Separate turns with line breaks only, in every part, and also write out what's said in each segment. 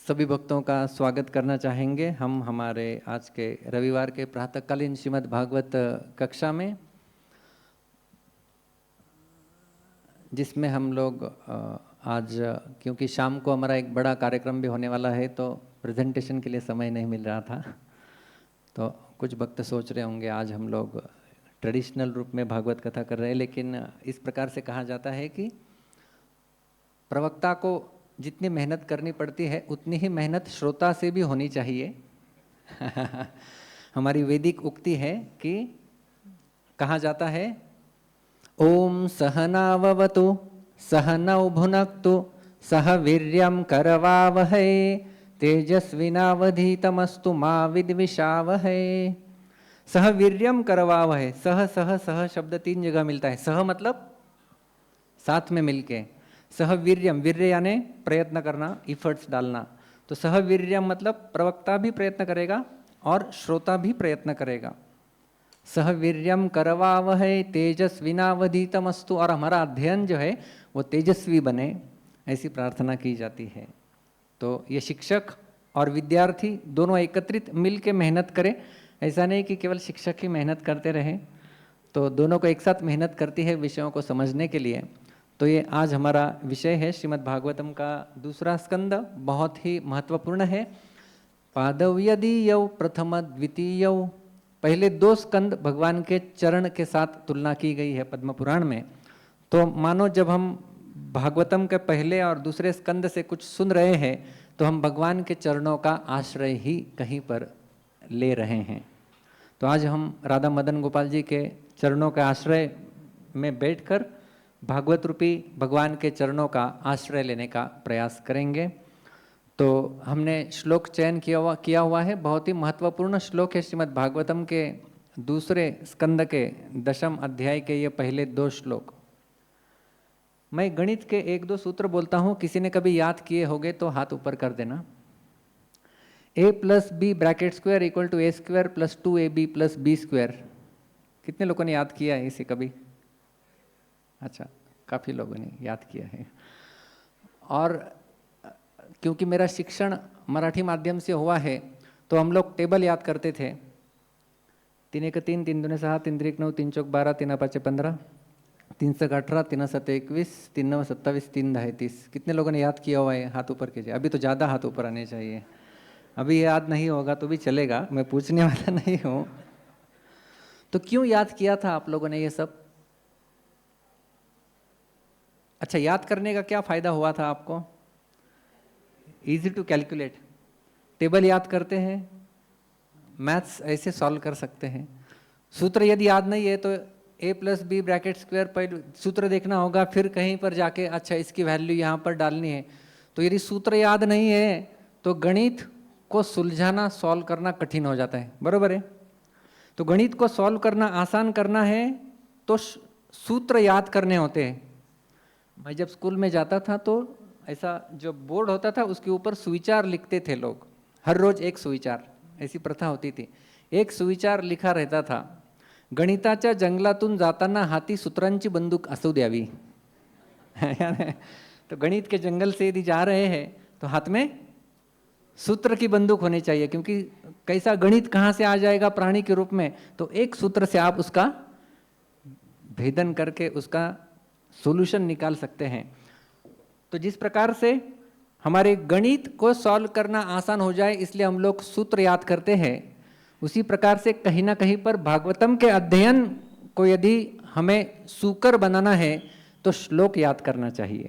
सभी भक्तों का स्वागत करना चाहेंगे हम हमारे आज के रविवार के प्रातःकालीन श्रीमद् भागवत कक्षा में, जिसमें हम लोग आज क्योंकि शाम को हमारा एक बड़ा कार्यक्रम भी होने वाला है तो प्रेजेंटेशन के लिए समय नहीं मिल रहा था। तो कुछ भक्त सोच रहे होंगे आज हम लोग ट्रेडिशनल रूप में भागवत कथा कर रहे हैं, लेकिन इस प्रकार से कहा जाता है कि प्रवक्ता को जितनी मेहनत करनी पड़ती है उतनी ही मेहनत श्रोता से भी होनी चाहिए। हमारी वैदिक उक्ति है कि कहा जाता है, ओम सहनाववतु सहनौ भुनक्तु सह वीर्यं करवावहै तेजस्विनावधीतमस्तु मा विद्विषावहै। सह वीर्यं करवावहै, सह सह सह शब्द 3 जगह मिलता है। सह मतलब साथ में मिलके, सह वीर्यम, वीर्य यानी प्रयत्न करना, इफर्ट्स डालना। तो सह वीर्यम मतलब प्रवक्ता भी प्रयत्न करेगा और श्रोता भी प्रयत्न करेगा। सह वीर्यम करवावहै तेजस्विनावधीतमस्तु, और हमारा अध्ययन जो है वो तेजस्वी बने, ऐसी प्रार्थना की जाती है। तो ये शिक्षक और विद्यार्थी दोनों एकत्रित मिल के मेहनत करें। ऐसा नहीं कि केवल शिक्षक ही मेहनत करते रहें, तो दोनों को एक साथ मेहनत करती है विषयों को समझने के लिए। तो ये आज हमारा विषय है श्रीमद् भागवतम का दूसरा स्कंद, बहुत ही महत्वपूर्ण है। पादव्यदीयौ प्रथम द्वितीयौ, पहले 2 स्कंद भगवान के चरण के साथ तुलना की गई है पद्म पुराण में। तो मानो जब हम भागवतम के पहले और दूसरे स्कंद से कुछ सुन रहे हैं तो हम भगवान के चरणों का आश्रय ही कहीं पर ले रहे हैं। तो आज हम राधा मदन गोपाल जी के चरणों के आश्रय में बैठकर भागवत रूपी भगवान के चरणों का आश्रय लेने का प्रयास करेंगे। तो हमने श्लोक चयन किया हुआ है, बहुत ही महत्वपूर्ण श्लोक है श्रीमद् भागवतम के दूसरे स्कंद के 10वें अध्याय के ये पहले 2 श्लोक। मैं गणित के 1-2 सूत्र बोलता हूँ, किसी ने कभी याद किए होंगे तो हाथ ऊपर कर देना। a plus B bracket square equal to A square plus 2ab plus B square. कितने लोगों ने याद किया है इसे कभी? अच्छा, काफ़ी लोगों ने याद किया है। और क्योंकि मेरा शिक्षण मराठी माध्यम से हुआ है तो हम लोग टेबल याद करते थे। 3 1 3, 3 2 6, 3 3 9, 3 4 12, 3 5 15, 3 6 18, 3 7 21, 3 9 27, 3 10 30। कितने लोगों ने याद किया हुआ है? हाथ ऊपर कीजिए। अभी तो ज़्यादा हाथ ऊपर आने चाहिए। अभी याद नहीं होगा तो भी चलेगा, मैं पूछने वाला नहीं हूँ। तो क्यों याद किया था आप लोगों ने ये सब? अच्छा, याद करने का क्या फ़ायदा हुआ था आपको? इजी टू कैलकुलेट, टेबल याद करते हैं, मैथ्स ऐसे सॉल्व कर सकते हैं। सूत्र यदि याद नहीं है तो a plus B bracket square पहले सूत्र देखना होगा, फिर कहीं पर जाके अच्छा इसकी वैल्यू यहाँ पर डालनी है। तो यदि सूत्र याद नहीं है तो गणित को सुलझाना, सॉल्व करना कठिन हो जाता है, बरोबर है? तो गणित को सॉल्व करना, आसान करना है तो सूत्र याद करने होते हैं। मैं जब स्कूल में जाता था तो ऐसा जो बोर्ड होता था उसके ऊपर सुविचार लिखते थे लोग, हर रोज एक सुविचार, ऐसी प्रथा होती थी। एक सुविचार लिखा रहता था, गणिताच्या जंगलातून जाताना हाती सूत्रांची बंदूक असू द्यावी। तो गणित के जंगल से यदि जा रहे हैं तो हाथ में सूत्र की बंदूक होनी चाहिए, क्योंकि कैसा गणित कहाँ से आ जाएगा प्राणी के रूप में, तो एक सूत्र से आप उसका भेदन करके उसका सॉल्यूशन निकाल सकते हैं। तो जिस प्रकार से हमारे गणित को सॉल्व करना आसान हो जाए इसलिए हम लोग सूत्र याद करते हैं, उसी प्रकार से कहीं ना कहीं पर भागवतम के अध्ययन को यदि हमें सुकर बनाना है तो श्लोक याद करना चाहिए।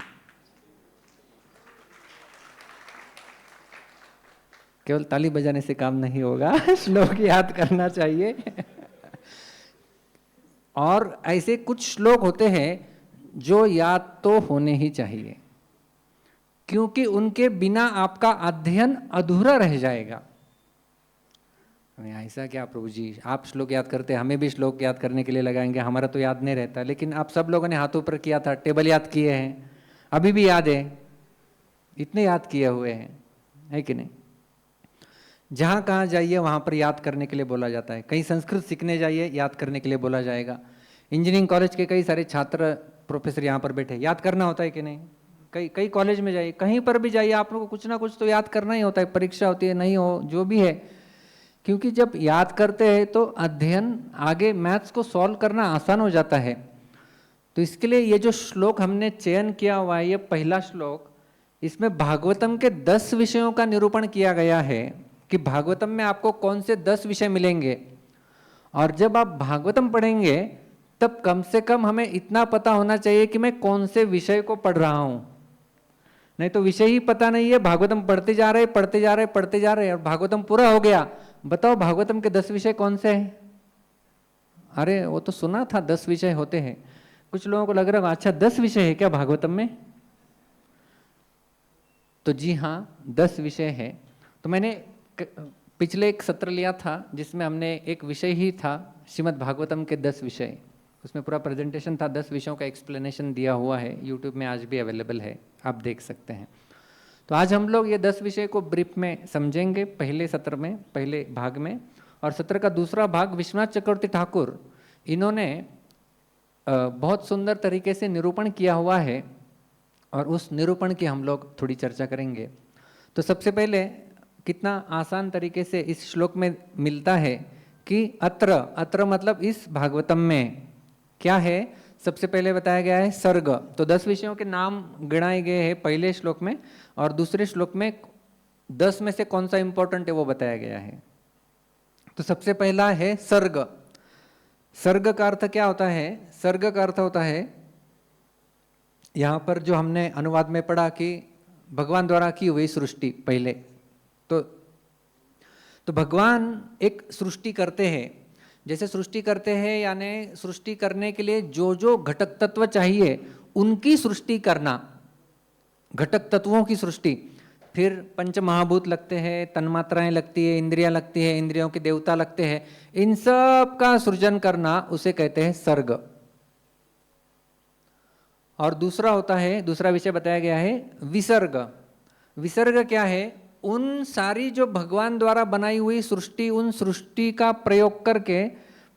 केवल ताली बजाने से काम नहीं होगा, श्लोक याद करना चाहिए। और ऐसे कुछ श्लोक होते हैं जो याद तो होने ही चाहिए, क्योंकि उनके बिना आपका अध्ययन अधूरा रह जाएगा। ऐसा क्या प्रभु जी, आप श्लोक याद करते हैं, हमें भी श्लोक याद करने के लिए लगाएंगे, हमारा तो याद नहीं रहता। लेकिन आप सब लोगों ने हाथों पर किया था, टेबल याद किए हैं, अभी भी याद है, इतने याद किए हुए हैं, है कि नहीं? जहाँ कहाँ जाइए वहाँ पर याद करने के लिए बोला जाता है। कहीं संस्कृत सीखने जाइए, याद करने के लिए बोला जाएगा। इंजीनियरिंग कॉलेज के कई सारे छात्र प्रोफेसर यहाँ पर बैठे, याद करना होता है कि नहीं? कई कई कॉलेज में जाइए, कहीं पर भी जाइए, आप लोगों को कुछ ना कुछ तो याद करना ही होता है, परीक्षा होती है नहीं हो जो भी है, क्योंकि जब याद करते हैं तो अध्ययन आगे मैथ्स को सॉल्व करना आसान हो जाता है। तो इसके लिए ये जो श्लोक हमने चयन किया हुआ है, ये पहला श्लोक, इसमें भागवतम के 10 विषयों का निरूपण किया गया है कि भागवतम में आपको कौन से 10 विषय मिलेंगे। और जब आप भागवतम पढ़ेंगे तब कम से कम हमें इतना पता होना चाहिए कि मैं कौन से विषय को पढ़ रहा हूं। नहीं तो विषय ही पता नहीं है, भागवतम पढ़ते जा रहे पढ़ते जा रहे पढ़ते जा रहे, और भागवतम पूरा हो गया, बताओ भागवतम के 10 विषय कौन से हैं? अरे वो तो सुना था 10 विषय होते हैं। कुछ लोगों को लग रहा है अच्छा 10 विषय है क्या भागवतम में? तो जी हाँ, 10 विषय है। तो मैंने पिछले एक सत्र लिया था जिसमें हमने एक विषय ही था श्रीमद् भागवतम के 10 विषय, उसमें पूरा प्रेजेंटेशन था, 10 विषयों का एक्सप्लेनेशन दिया हुआ है, यूट्यूब में आज भी अवेलेबल है, आप देख सकते हैं। तो आज हम लोग ये 10 विषय को ब्रीफ में समझेंगे पहले सत्र में, पहले भाग में। और सत्र का दूसरा भाग विश्वनाथ चक्रवर्ती ठाकुर, इन्होंने बहुत सुंदर तरीके से निरूपण किया हुआ है और उस निरूपण की हम लोग थोड़ी चर्चा करेंगे। तो सबसे पहले कितना आसान तरीके से इस श्लोक में मिलता है कि अत्र, अत्र मतलब इस भागवतम में क्या है, सबसे पहले बताया गया है सर्ग। तो 10 विषयों के नाम गिनाए गए हैं पहले श्लोक में, और दूसरे श्लोक में 10 में से कौन सा इंपॉर्टेंट है वो बताया गया है। तो सबसे पहला है सर्ग। सर्ग का अर्थ क्या होता है? सर्ग का अर्थ होता है, यहाँ पर जो हमने अनुवाद में पढ़ा कि भगवान द्वारा की हुई सृष्टि पहले, तो भगवान एक सृष्टि करते हैं। जैसे सृष्टि करते हैं यानी सृष्टि करने के लिए जो जो घटक तत्व चाहिए उनकी सृष्टि करना, घटक तत्वों की सृष्टि। फिर पंच महाभूत लगते हैं, तन्मात्राएं लगती है, इंद्रियां लगती है, इंद्रियों के देवता लगते हैं, इन सब का सृजन करना उसे कहते हैं सर्ग। और दूसरा होता है, दूसरा विषय बताया गया है विसर्ग। विसर्ग क्या है? उन सारी जो भगवान द्वारा बनाई हुई सृष्टि, उन सृष्टि का प्रयोग करके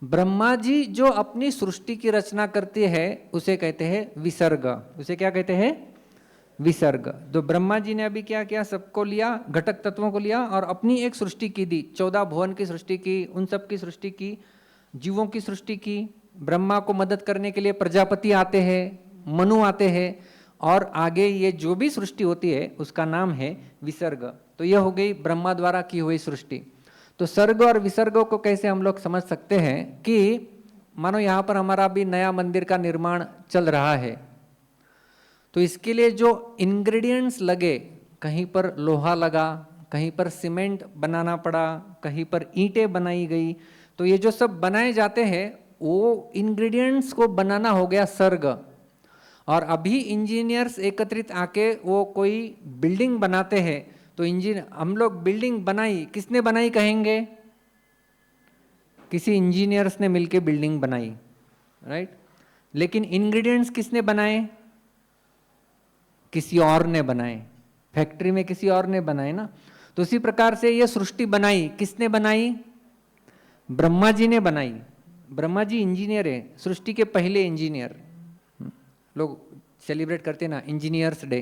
ब्रह्मा जी जो अपनी सृष्टि की रचना करते हैं उसे कहते हैं विसर्ग। उसे क्या कहते हैं? विसर्ग। तो ब्रह्मा जी ने अभी क्या किया, सबको लिया, घटक तत्वों को लिया और अपनी एक सृष्टि की दी, 14 भुवन की सृष्टि की, उन सब की सृष्टि की, जीवों की सृष्टि की। ब्रह्मा को मदद करने के लिए प्रजापति आते हैं, मनु आते हैं, और आगे ये जो भी सृष्टि होती है उसका नाम है विसर्ग। तो यह हो गई ब्रह्मा द्वारा की हुई सृष्टि। तो सर्ग और विसर्ग को कैसे हम लोग समझ सकते हैं कि मानो यहाँ पर हमारा भी नया मंदिर का निर्माण चल रहा है, तो इसके लिए जो इंग्रेडिएंट्स लगे, कहीं पर लोहा लगा, कहीं पर सीमेंट बनाना पड़ा, कहीं पर ईंटें बनाई गई, तो ये जो सब बनाए जाते हैं वो इंग्रेडिएंट्स को बनाना हो गया सर्ग। और अभी इंजीनियर्स एकत्रित आके वो कोई बिल्डिंग बनाते हैं, तो हम लोग बिल्डिंग बनाई, किसने बनाई कहेंगे? किसी इंजीनियर्स ने मिलके बिल्डिंग बनाई, राइट। लेकिन इंग्रेडिएंट्स किसने बनाए? किसी और ने बनाए, फैक्ट्री में किसी और ने बनाए ना। तो उसी प्रकार से ये सृष्टि बनाई, किसने बनाई? ब्रह्मा जी ने बनाई। ब्रह्मा जी इंजीनियर है, सृष्टि के पहले इंजीनियर। लोग सेलिब्रेट करते हैं ना इंजीनियर्स डे,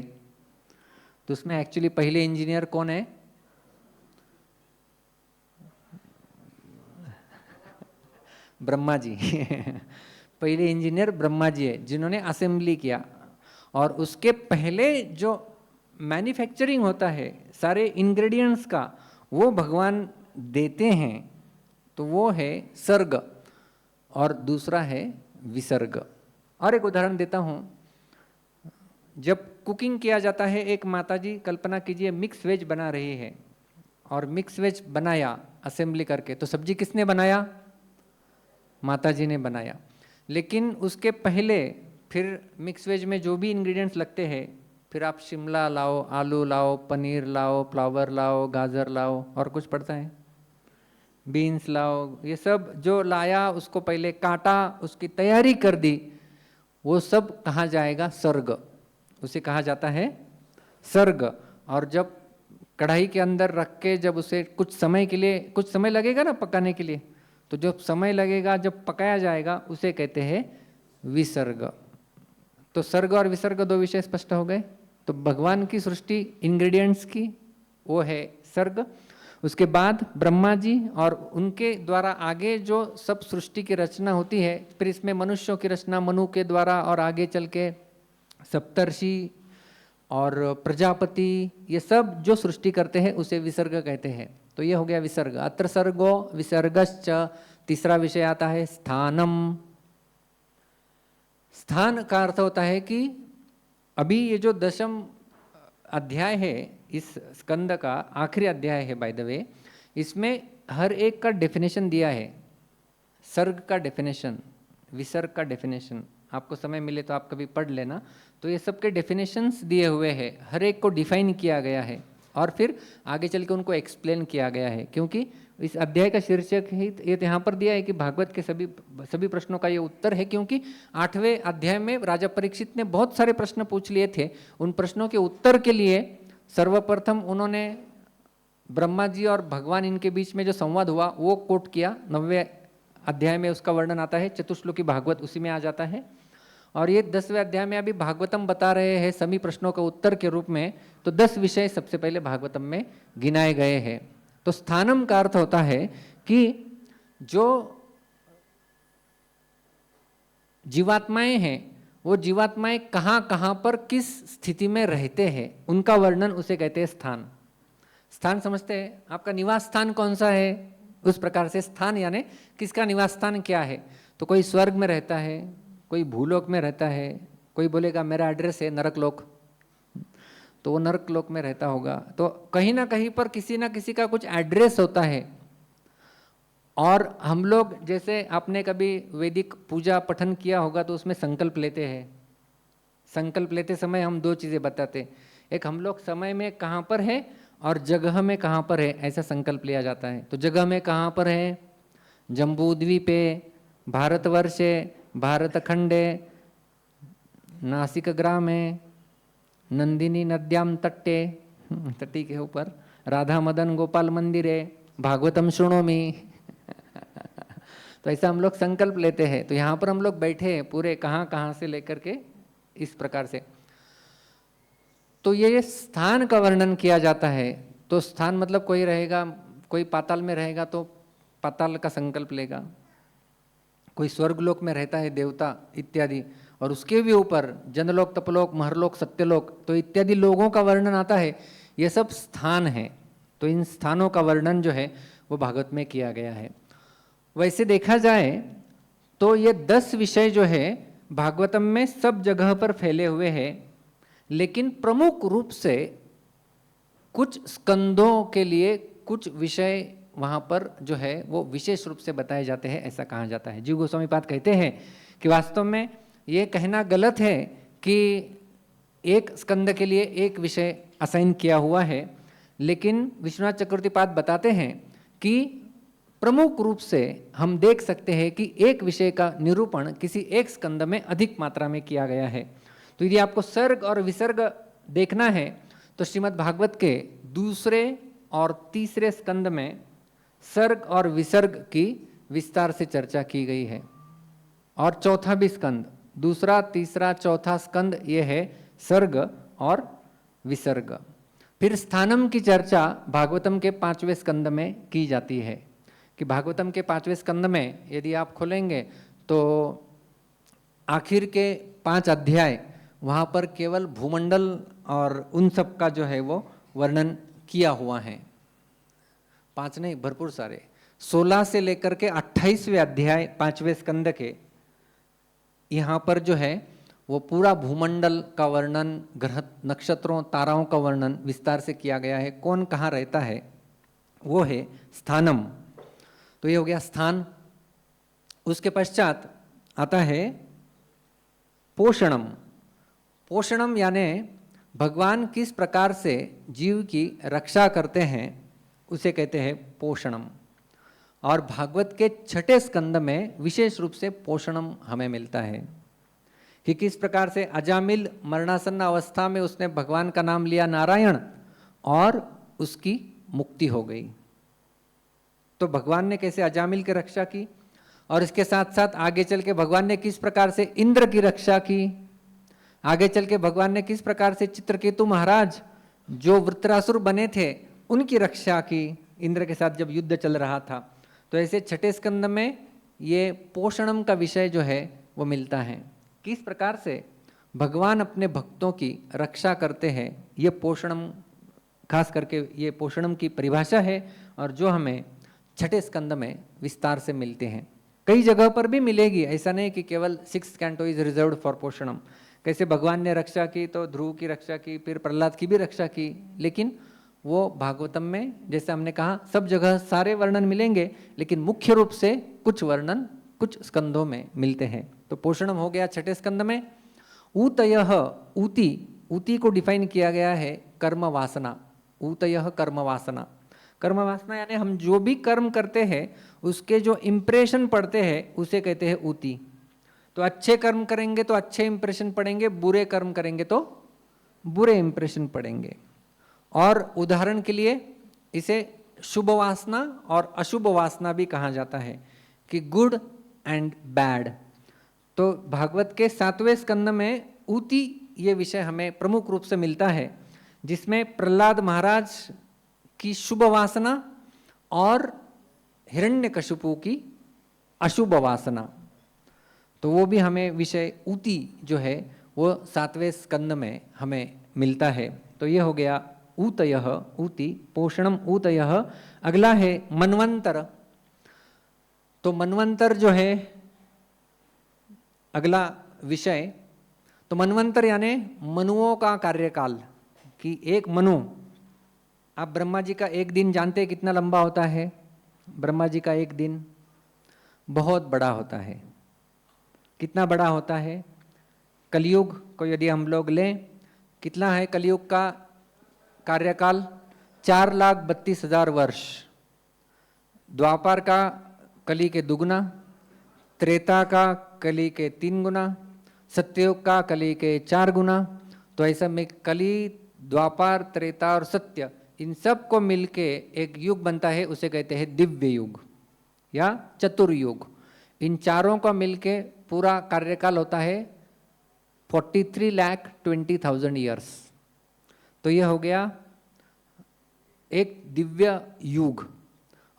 तो उसमें एक्चुअली पहले इंजीनियर कौन है? ब्रह्मा जी। पहले इंजीनियर ब्रह्मा जी है जिन्होंने असेंबली किया, और उसके पहले जो मैन्युफैक्चरिंग होता है सारे इंग्रेडिएंट्स का, वो भगवान देते हैं, तो वो है सर्ग। और दूसरा है विसर्ग। और एक उदाहरण देता हूँ, जब कुकिंग किया जाता है, एक माताजी कल्पना कीजिए मिक्स वेज बना रही है, और मिक्स वेज बनाया असेंबली करके, तो सब्जी किसने बनाया? माताजी ने बनाया। लेकिन उसके पहले फिर मिक्स वेज में जो भी इंग्रेडिएंट्स लगते हैं, फिर आप शिमला लाओ, आलू लाओ, पनीर लाओ, फ्लावर लाओ, गाजर लाओ, और कुछ पड़ता है, बीन्स लाओ, ये सब जो लाया उसको पहले काटा, उसकी तैयारी कर दी, वो सब कहाँ जाएगा? सर्ग। उसे कहा जाता है सर्ग। और जब कढ़ाई के अंदर रख के जब उसे कुछ समय के लिए, कुछ समय लगेगा ना पकाने के लिए, तो जब समय लगेगा, जब पकाया जाएगा, उसे कहते हैं विसर्ग। तो सर्ग और विसर्ग 2 विषय स्पष्ट हो गए। तो भगवान की सृष्टि इंग्रेडिएंट्स की वो है सर्ग। उसके बाद ब्रह्मा जी और उनके द्वारा आगे जो सब सृष्टि की रचना होती है, फिर इसमें मनुष्यों की रचना मनु के द्वारा और आगे चल के सप्तर्षि और प्रजापति, ये सब जो सृष्टि करते हैं उसे विसर्ग कहते हैं। तो ये हो गया विसर्ग। अत्र सर्गो विसर्गश्च। तीसरा विषय आता है स्थानम। स्थान का अर्थ होता है कि अभी ये जो 10वां अध्याय है, इस स्कंद का आखिरी अध्याय है बाय द वे, इसमें हर एक का डेफिनेशन दिया है। सर्ग का डेफिनेशन, विसर्ग का डेफिनेशन, आपको समय मिले तो आप कभी पढ़ लेना। तो ये सबके डेफिनेशंस दिए हुए हैं, हर एक को डिफाइन किया गया है और फिर आगे चल के उनको एक्सप्लेन किया गया है। क्योंकि इस अध्याय का शीर्षक ही ये यहाँ पर दिया है कि भागवत के सभी प्रश्नों का ये उत्तर है। क्योंकि 8वें अध्याय में राजा परीक्षित ने बहुत सारे प्रश्न पूछ लिए थे। उन प्रश्नों के उत्तर के लिए सर्वप्रथम उन्होंने ब्रह्मा जी और भगवान इनके बीच में जो संवाद हुआ वो कोट किया। 9वें अध्याय में उसका वर्णन आता है, चतुश्लोकी भागवत उसी में आ जाता है। और ये 10वें अध्याय में अभी भागवतम बता रहे हैं सभी प्रश्नों का उत्तर के रूप में। तो 10 विषय सबसे पहले भागवतम में गिनाए गए हैं। तो स्थानम का अर्थ होता है कि जो जीवात्माएं हैं वो जीवात्माएं कहाँ कहाँ पर किस स्थिति में रहते हैं, उनका वर्णन उसे कहते हैं स्थान। स्थान समझते हैं, आपका निवास स्थान कौन सा है, उस प्रकार से स्थान यानी किसका निवास स्थान क्या है। तो कोई स्वर्ग में रहता है, कोई भूलोक में रहता है, कोई बोलेगा मेरा एड्रेस है नरक लोक, तो वो नरक लोक में रहता होगा। तो कहीं ना कहीं पर किसी ना किसी का कुछ एड्रेस होता है। और हम लोग जैसे आपने कभी वैदिक पूजा पठन किया होगा तो उसमें संकल्प लेते हैं। संकल्प लेते समय हम 2 चीज़ें बताते, एक हम लोग समय में कहाँ पर है और जगह में कहाँ पर है, ऐसा संकल्प लिया जाता है। तो जगह में कहाँ पर है, जम्बूद्वीपे, भारतवर्षे, भारतखंडे, नासिक ग्रामे, नंदिनी नद्याम तट्टे, तटी के ऊपर, राधा मदन गोपाल मंदिरे, भागवतम शृणोमि। तो ऐसा हम लोग संकल्प लेते हैं। तो यहाँ पर हम लोग बैठे हैं पूरे कहाँ कहाँ से लेकर के इस प्रकार से। तो ये स्थान का वर्णन किया जाता है। तो स्थान मतलब कोई रहेगा, कोई पाताल में रहेगा तो पाताल का संकल्प लेगा, कोई स्वर्गलोक में रहता है देवता इत्यादि, और उसके भी ऊपर जनलोक, तपलोक, महरलोक, सत्यलोक, तो इत्यादि लोगों का वर्णन आता है। ये सब स्थान है। तो इन स्थानों का वर्णन जो है वो भागवत में किया गया है। वैसे देखा जाए तो ये 10 विषय जो है भागवतम में सब जगह पर फैले हुए हैं, लेकिन प्रमुख रूप से कुछ स्कंदों के लिए कुछ विषय वहाँ पर जो है वो विशेष रूप से बताए जाते हैं, ऐसा कहा जाता है। जीव गोस्वामी पाद कहते हैं कि वास्तव में ये कहना गलत है कि एक स्कंद के लिए एक विषय असाइन किया हुआ है, लेकिन विश्वनाथ चक्रवर्ती पाद बताते हैं कि प्रमुख रूप से हम देख सकते हैं कि एक विषय का निरूपण किसी एक स्कंद में अधिक मात्रा में किया गया है। तो यदि आपको सर्ग और विसर्ग देखना है तो श्रीमद् भागवत के 2 और 3 स्कंद में सर्ग और विसर्ग की विस्तार से चर्चा की गई है। और चौथा भी स्कंद, 2, 3, 4 स्कंद ये है सर्ग और विसर्ग। फिर स्थानम की चर्चा भागवतम के 5वें स्कंद में की जाती है कि भागवतम के 5वें स्कंद में यदि आप खोलेंगे तो आखिर के 5 अध्याय वहाँ पर केवल भूमंडल और उन सब का जो है वो वर्णन किया हुआ है। 5 नहीं, भरपूर सारे, 16 से लेकर के 28वें अध्याय 5वें स्कंद के, यहाँ पर जो है वो पूरा भूमंडल का वर्णन, ग्रह नक्षत्रों ताराओं का वर्णन विस्तार से किया गया है। कौन कहाँ रहता है वो है स्थानम। तो ये हो गया स्थान। उसके पश्चात आता है पोषणम। पोषणम यानी भगवान किस प्रकार से जीव की रक्षा करते हैं उसे कहते हैं पोषणम। और भागवत के 6ठे स्कंद में विशेष रूप से पोषणम हमें मिलता है कि किस प्रकार से अजामिल मरणासन्न अवस्था में उसने भगवान का नाम लिया नारायण और उसकी मुक्ति हो गई। तो भगवान ने कैसे अजामिल की रक्षा की, और इसके साथ साथ आगे चल के भगवान ने किस प्रकार से इंद्र की रक्षा की, आगे चल के भगवान ने किस प्रकार से चित्रकेतु महाराज जो वृत्रासुर बने थे उनकी रक्षा की इंद्र के साथ जब युद्ध चल रहा था। तो ऐसे छठे स्कंद में ये पोषणम का विषय जो है वो मिलता है, किस प्रकार से भगवान अपने भक्तों की रक्षा करते हैं। ये पोषणम, खास करके ये पोषणम की परिभाषा है और जो हमें छठे स्कंद में विस्तार से मिलते हैं। कई जगह पर भी मिलेगी, ऐसा नहीं कि केवल 6th canto is reserved for पोषणम। कैसे भगवान ने रक्षा की तो ध्रुव की रक्षा की, फिर प्रहलाद की भी रक्षा की, लेकिन वो भागवतम में जैसे हमने कहा सब जगह सारे वर्णन मिलेंगे, लेकिन मुख्य रूप से कुछ वर्णन कुछ स्कंदों में मिलते हैं। तो पोषणम हो गया छठे स्कंद में। ऊतयः, ऊति, ऊति को डिफाइन किया गया है कर्म वासना। ऊतयः कर्म वासना, कर्म वासना यानी हम जो भी कर्म करते हैं उसके जो इंप्रेशन पड़ते हैं उसे कहते हैं ऊति। तो अच्छे कर्म करेंगे तो अच्छे इंप्रेशन पड़ेंगे, बुरे कर्म करेंगे तो बुरे इंप्रेशन पड़ेंगे। और उदाहरण के लिए इसे शुभ वासना और अशुभ वासना भी कहा जाता है कि गुड एंड बैड। तो भागवत के 7वें स्कंद में ऊति ये विषय हमें प्रमुख रूप से मिलता है, जिसमें प्रहलाद महाराज की शुभ वासना और हिरण्यकशिपु की अशुभ वासना, तो वो भी हमें विषय ऊति जो है वो 7वें स्कंद में हमें मिलता है। तो ये हो गया ऊतयः, ऊति, पोषणम ऊतयः। अगला है मनवंतर। तो मनवंतर जो है अगला विषय। तो मनवंतर यानी मनुओं का कार्यकाल, कि एक मनु, आप ब्रह्मा जी का एक दिन जानते हैं कितना लंबा होता है? ब्रह्मा जी का एक दिन बहुत बड़ा होता है। कितना बड़ा होता है? कलयुग को यदि हम लोग लें, कितना है कलयुग का कार्यकाल? 4,32,000 वर्ष। द्वापर का कली के दुगुना, त्रेता का कली के 3 गुना, सत्ययुग का कली के 4 गुना। तो ऐसा में कली, द्वापर, त्रेता और सत्य, इन सब को मिलके एक युग बनता है, उसे कहते हैं दिव्य युग या चतुर्युग। इन चारों का मिलके पूरा कार्यकाल होता है 43,20,000 ईयर्स। तो यह हो गया एक दिव्य युग।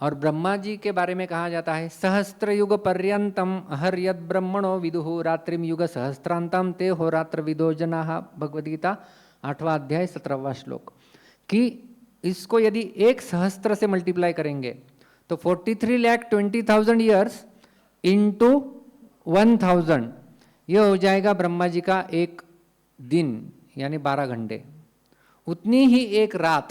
और ब्रह्मा जी के बारे में कहा जाता है सहस्त्र युग पर्यंतम अहर यद ब्रह्मणो विदुहु रात्रिम युग सहस्त्रांतम ते हो रात्र विदो जनाः। भगवद्गीता 8वां अध्याय 17वां श्लोक। कि इसको यदि 1 सहस्त्र से मल्टीप्लाई करेंगे तो 43,20,000 ईयर्स इंटू 1000, यह हो जाएगा ब्रह्मा जी का एक दिन यानी 12 घंटे। उतनी ही एक रात,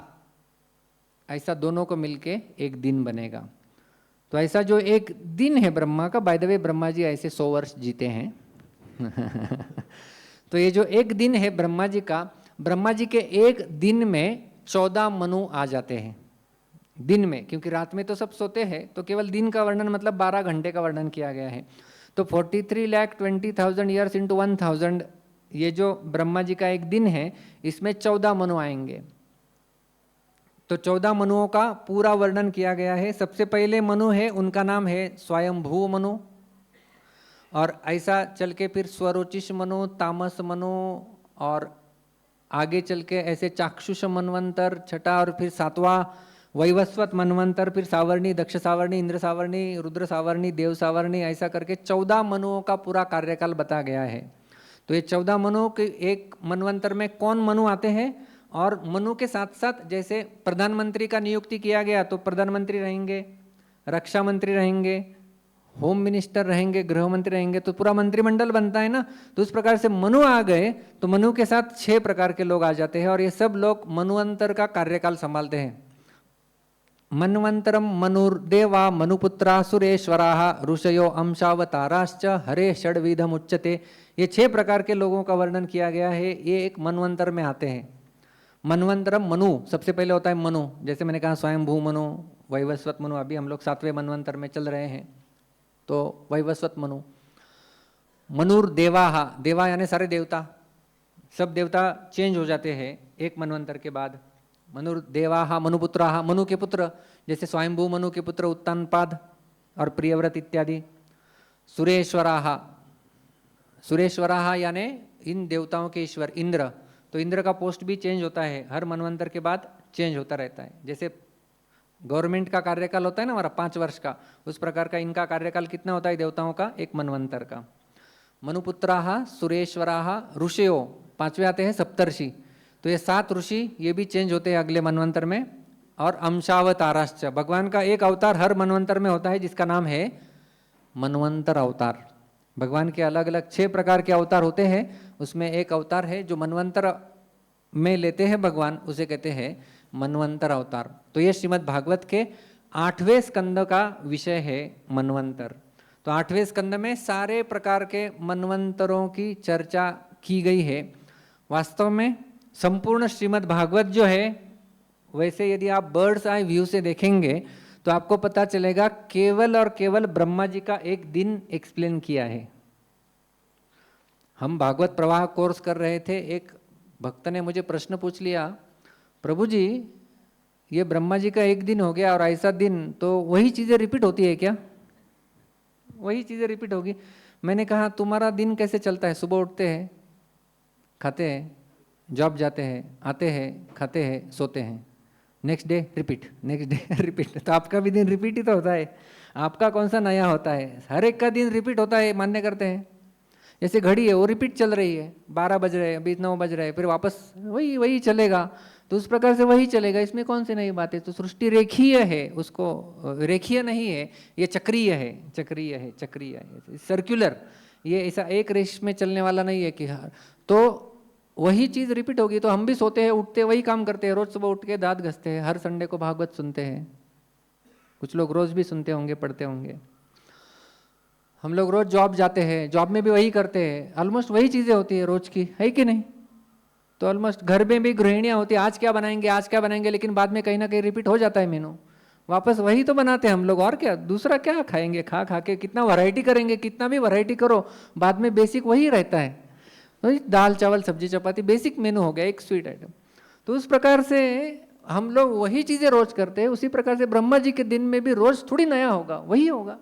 ऐसा दोनों को मिलके एक दिन बनेगा। तो ऐसा जो एक दिन है ब्रह्मा का, by the way Brahma ji ऐसे 100 वर्ष जीते हैं तो ये जो एक दिन है ब्रह्मा जी का, ब्रह्मा जी के एक दिन में 14 मनु आ जाते हैं दिन में, क्योंकि रात में तो सब सोते हैं, तो केवल दिन का वर्णन मतलब 12 घंटे का वर्णन किया गया है। तो 43,20,000 ईयर्स इंटू 1000, ये जो ब्रह्मा जी का एक दिन है इसमें 14 मनु आएंगे। तो 14 मनुओं का पूरा वर्णन किया गया है। सबसे पहले मनु है, उनका नाम है स्वयंभू मनु। और ऐसा चल के फिर स्वरोचिष मनु, तामस मनु, और आगे चल के ऐसे चाक्षुष मनवंतर छठा, और फिर 7वां वैवस्वत मनवंतर, फिर सावर्णी, दक्ष सावर्णी, इंद्र सावर्णी, रुद्र सावर्णी, देव सावर्णी, ऐसा करके 14 मनुओं का पूरा कार्यकाल बताया गया है। तो ये 14 मनुओं के एक मनवंतर में कौन मनु आते हैं, और मनु के साथ साथ जैसे प्रधानमंत्री का नियुक्ति किया गया तो प्रधानमंत्री रहेंगे, रक्षा मंत्री रहेंगे, होम मिनिस्टर रहेंगे, गृह मंत्री रहेंगे, तो पूरा मंत्रिमंडल बनता है ना। तो उस प्रकार से मनु आ गए तो मनु के साथ 6 प्रकार के लोग आ जाते हैं, और ये सब लोग मनुवंतर का कार्यकाल संभालते हैं। मन्वंतरम मनुर्देवा मनुपुत्रा सुरेश्वराः ऋषयो अंशावताराश्च हरे षड्विधम उच्यते। ये 6 प्रकार के लोगों का वर्णन किया गया है, ये एक मनवंतर में आते हैं। मनवंतरम मनु, सबसे पहले होता है मनु, जैसे मैंने कहा स्वयंभू मनु, वैवस्वत मनु, अभी हम लोग 7वें मनवंतर में चल रहे हैं, तो वैवस्वत मनु। मनुर्देवाः, देवा यानी सारे देवता, सब देवता चेंज हो जाते हैं एक मनवंतर के बाद। मनुर्देवाः मनुपुत्राः, मनु के पुत्र, जैसे स्वयंभू मनु के पुत्र उत्तानपाद और प्रियव्रत इत्यादि। सुरेश्वराः, सुरेश्वराः यानी इन देवताओं के ईश्वर इंद्र, तो इंद्र का पोस्ट भी चेंज होता है, हर मनवंतर के बाद चेंज होता रहता है। जैसे गवर्नमेंट का कार्यकाल होता है ना हमारा 5 वर्ष का, उस प्रकार का इनका कार्यकाल कितना होता है देवताओं का, एक मनवंतर का। मनुपुत्राः सुरेश्वराः ऋषयो, 5वें आते हैं सप्तर्षि, तो ये 7 ऋषि ये भी चेंज होते हैं अगले मनवंतर में। और अंशावताराश्च, भगवान का एक अवतार हर मनवंतर में होता है जिसका नाम है मनवंतर अवतार। भगवान के अलग अलग 6 प्रकार के अवतार होते हैं, उसमें एक अवतार है जो मनवंतर में लेते हैं भगवान, उसे कहते हैं मनवंतर अवतार। तो ये श्रीमद् भागवत के 8वें स्कंद का विषय है मनवंतर। तो 8वें स्कंद में सारे प्रकार के मनवंतरों की चर्चा की गई है। वास्तव में संपूर्ण श्रीमद् भागवत जो है, वैसे यदि आप बर्ड्स आई व्यू से देखेंगे तो आपको पता चलेगा केवल और केवल ब्रह्मा जी का एक दिन एक्सप्लेन किया है। हम भागवत प्रवाह कोर्स कर रहे थे, एक भक्त ने मुझे प्रश्न पूछ लिया, प्रभु जी ये ब्रह्मा जी का एक दिन हो गया और ऐसा दिन, तो वही चीज़ें रिपीट होती है क्या? वही चीज़ें रिपीट होगी? मैंने कहा तुम्हारा दिन कैसे चलता है? सुबह उठते हैं, खाते हैं, जॉब जाते हैं, आते हैं, खाते हैं, सोते हैं, next day repeat, next day repeat. तो आपका भी दिन रिपीट ही तो होता है, आपका कौन सा नया होता है? हर एक का दिन रिपीट होता है, मान्य करते हैं। जैसे घड़ी है वो रिपीट चल रही है, 12 बज रहे हैं, अभी 9 बज रहे हैं, फिर वापस वही वही चलेगा, तो उस प्रकार से वही चलेगा, इसमें कौन सी नई बात है? तो सृष्टि रेखीय है, उसको रेखीय नहीं है, ये चक्रीय है, चक्रीय है, चक्रीय है, सर्कुलर, ये ऐसा एक रेस में चलने वाला नहीं है कि हाँ, तो वही चीज रिपीट होगी। तो हम भी सोते हैं, उठते वही काम करते हैं, रोज सुबह उठ के दांत घसते हैं, हर संडे को भागवत सुनते हैं, कुछ लोग रोज भी सुनते होंगे, पढ़ते होंगे। हम लोग रोज जॉब जाते हैं, जॉब में भी वही करते हैं, ऑलमोस्ट वही चीजें होती है रोज की, है कि नहीं? तो ऑलमोस्ट घर में भी गृहिणियां होती है, आज क्या बनाएंगे, आज क्या बनाएंगे, लेकिन बाद में कहीं ना कहीं रिपीट हो जाता है मेनू, वापस वही तो बनाते हैं हम लोग, और क्या दूसरा क्या खाएंगे? खा खा के कितना वैरायटी करेंगे, कितना भी वैरायटी करो, बाद में बेसिक वही रहता है, तो दाल चावल सब्जी चपाती बेसिक मेनू हो गया, एक स्वीट आइटम। तो उस प्रकार से हम लोग वही चीजें रोज करते हैं, उसी प्रकार से ब्रह्मा जी के दिन में भी रोज थोड़ी नया होगा, वही होगा।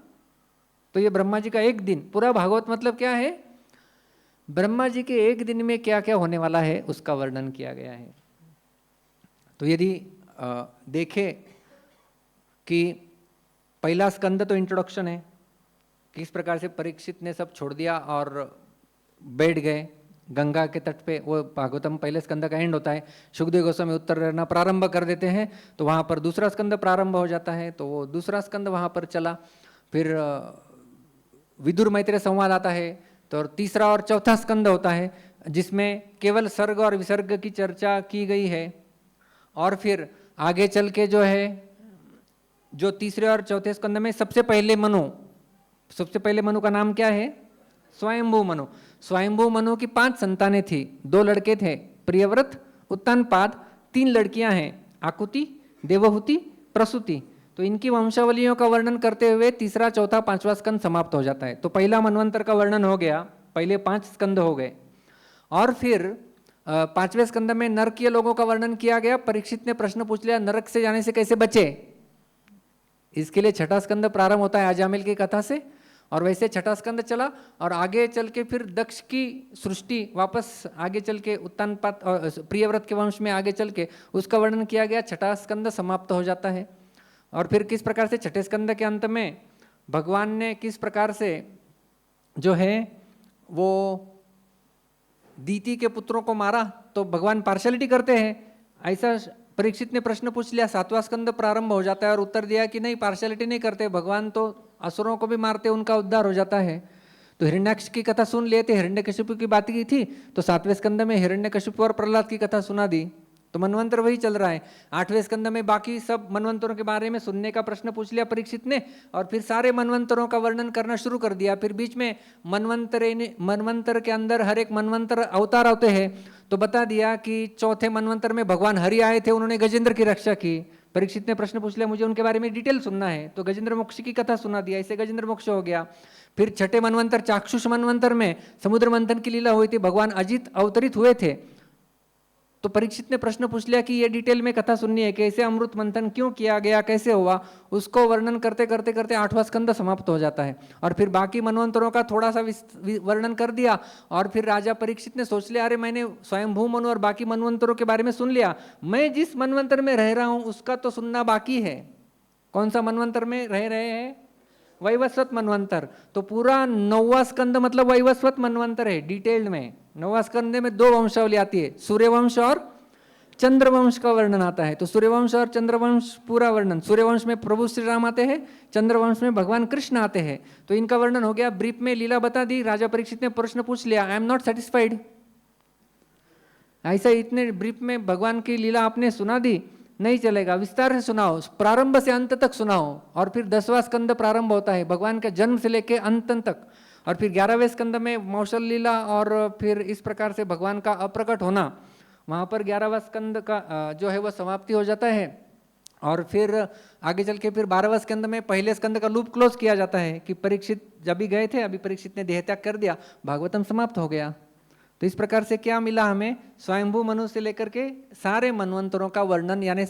तो ये ब्रह्मा जी का एक दिन, पूरा भागवत मतलब क्या है? ब्रह्मा जी के एक दिन में क्या क्या होने वाला है उसका वर्णन किया गया है। तो यदि देखें कि पहला स्कंद तो इंट्रोडक्शन है, किस प्रकार से परीक्षित ने सब छोड़ दिया और बैठ गए गंगा के तट पे, वो भागवतम पहले स्कंद का एंड होता है, सुखदेव गोस्वामी उत्तर रहना प्रारंभ कर देते हैं, तो वहाँ पर दूसरा स्कंद प्रारंभ हो जाता है, तो वो दूसरा स्कंद वहाँ पर चला, फिर विदुर मैत्रेय संवाद आता है, तो और तीसरा और चौथा स्कंद होता है जिसमें केवल सर्ग और विसर्ग की चर्चा की गई है। और फिर आगे चल के जो है, जो तीसरे और चौथे स्कंद में सबसे पहले मनु का नाम क्या है? स्वयंभू मनु। स्वयंभू मनु की 5 संतानें थी, 2 लड़के थे, प्रियव्रत, उत्तानपाद, 3 लड़कियां हैं, आकुति, देवहूति, प्रसूति। तो इनकी वंशावलियों का वर्णन करते हुए तीसरा, चौथा, 5वां स्कंद समाप्त हो जाता है। तो पहला मनवंतर का वर्णन हो गया, पहले 5 स्कंद हो गए। और फिर 5वें स्कंद में नरकीय लोगों का वर्णन किया गया। परीक्षित ने प्रश्न पूछ लिया, नरक से जाने से कैसे बचे? इसके लिए छठा स्कंद प्रारंभ होता है अजामिल की कथा से, और वैसे छठा स्कंद चला और आगे चल के फिर दक्ष की सृष्टि, वापस आगे चल के उत्तानपाद प्रियव्रत के वंश में आगे चल के उसका वर्णन किया गया। छठा स्कंद समाप्त हो जाता है। और फिर किस प्रकार से छठे स्कंद के अंत में भगवान ने किस प्रकार से जो है वो दीति के पुत्रों को मारा, तो भगवान पार्शलिटी करते हैं, ऐसा परीक्षित ने प्रश्न पूछ लिया। 7वां स्कंद प्रारंभ हो जाता है और उत्तर दिया कि नहीं, पार्शलिटी नहीं करते, भगवान तो असुरों को भी मारते, उनका उद्धार हो जाता है। तो हिरण्याक्ष की कथा सुन लिए थे, हिरण्यकशिपु की बात की थी, तो 7वें स्कंद में हिरण्यकशिपु और प्रहलाद की कथा सुना दी, तो मनवंतर वही चल रहा है। 8वें स्कंद में बाकी सब मनवंतरों के बारे में सुनने का प्रश्न पूछ लिया परीक्षित ने, और फिर सारे मनवंतरों का वर्णन करना शुरू कर दिया। फिर बीच में मनवंतर के अंदर हर एक मनवंतर अवतार होते हैं, तो बता दिया कि चौथे मनवंतर में भगवान हरि आए थे, उन्होंने गजेंद्र की रक्षा की। परीक्षित ने प्रश्न पूछ लिया, मुझे उनके बारे में डिटेल सुनना है, तो गजेंद्र मोक्ष की कथा सुना दिया, इससे गजेंद्र मोक्ष हो गया। फिर छठे मनवंतर चाक्षुष मनवंतर में समुद्र मंथन की लीला हुई थी, भगवान अजित अवतरित हुए थे, तो परीक्षित ने प्रश्न पूछ लिया कि ये डिटेल में कथा सुननी है, कैसे अमृत मंथन क्यों किया गया, कैसे हुआ, उसको वर्णन करते करते करते 8वां स्कंद समाप्त हो जाता है। और फिर बाकी मनवंतरों का थोड़ा सा वर्णन कर दिया, और फिर राजा परीक्षित ने सोच लिया, अरे मैंने स्वयंभू मनु और बाकी मनवंतरों के बारे में सुन लिया, मैं जिस मनवंतर में रह रहा हूं उसका तो सुनना बाकी है। कौन सा मनवंतर में रह रहे हैं? वैवस्वत मनवंतर। तो पूरा 9वां स्कंद मतलब वैवस्वत मनवंतर है डिटेल्ड में। 9वां स्कंद में 2 वंशावली आती है, सूर्यवंश और चंद्रवंश का वर्णन आता है। तो सूर्यवंश और चंद्रवंश पूरा वर्णन, सूर्यवंश में प्रभु श्री राम आते हैं, चंद्रवंश में भगवान कृष्ण आते हैं। तो इनका वर्णन हो गया, ब्रीफ में लीला बता दी। राजा परीक्षित ने प्रश्न पूछ लिया, आई एम नॉट सेटिस्फाइड, ऐसा इतने ब्रीफ में भगवान की लीला आपने सुना दी, नहीं चलेगा, विस्तार से सुनाओ, प्रारंभ से अंत तक सुनाओ। और फिर 10वां स्कंद प्रारंभ होता है भगवान के जन्म से लेके अंत तक, और फिर 11वें स्कंद में मौसल लीला, और फिर इस प्रकार से भगवान का अप्रकट होना, वहाँ पर 11वां स्कंद का जो है वह समाप्ति हो जाता है। और फिर आगे चल के फिर 12वां स्कंद में पहले स्कंद का लूप क्लोज किया जाता है कि परीक्षित जब भी गए थे, अभी परीक्षित ने देह त्याग कर दिया, भागवतम समाप्त हो गया। तो इस प्रकार से क्या मिला हमें? स्वयंभू मनु से लेकर के सारे मनवंतरों का वर्णन, यानी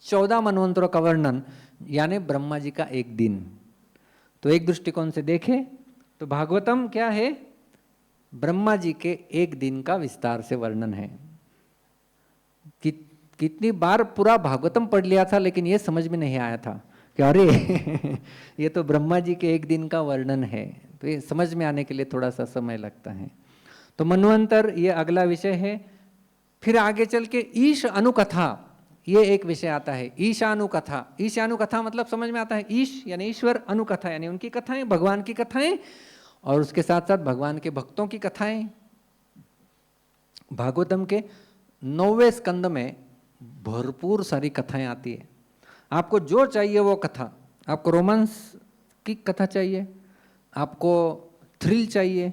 14 मनवंतरों का वर्णन, यानी ब्रह्मा जी का एक दिन। तो एक दृष्टिकोण से देखें तो भागवतम क्या है? ब्रह्मा जी के एक दिन का विस्तार से वर्णन है। कितनी बार पूरा भागवतम पढ़ लिया था, लेकिन ये समझ में नहीं आया था कि अरे ये तो ब्रह्मा जी के एक दिन का वर्णन है। तो ये समझ में आने के लिए थोड़ा सा समय लगता है। तो मनवंतर ये अगला विषय है। फिर आगे चल के ईश अनुकथा, ये एक विषय आता है, ईशानुकथा। ईशानुकथा मतलब समझ में आता है, ईश यानी ईश्वर, अनुकथा यानी उनकी कथाएं, भगवान की कथाएं, और उसके साथ साथ भगवान के भक्तों की कथाएं। भागवतम के 9वें स्कंद में भरपूर सारी कथाएं आती है। आपको जो चाहिए वो कथा, आपको रोमांस की कथा चाहिए, आपको थ्रिल चाहिए,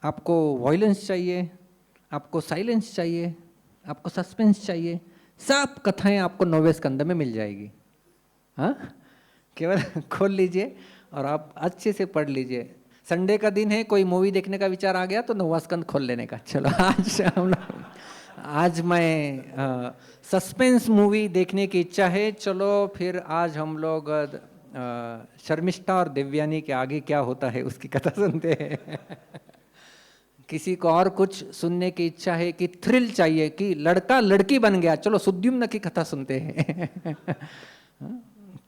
आपको वायलेंस चाहिए, आपको साइलेंस चाहिए, आपको सस्पेंस चाहिए, सब कथाएं आपको 9वें स्कंद में मिल जाएगी। हाँ, केवल खोल लीजिए और आप अच्छे से पढ़ लीजिए। संडे का दिन है, कोई मूवी देखने का विचार आ गया तो 9वां स्कंद खोल लेने का, चलो आज मैं सस्पेंस मूवी देखने की इच्छा है, चलो फिर आज हम लोग शर्मिष्ठा और देवयानी के आगे क्या होता है उसकी कथा सुनते हैं। किसी को और कुछ सुनने की इच्छा है कि थ्रिल चाहिए कि लड़का लड़की बन गया, चलो सुद्युम्न की कथा सुनते हैं।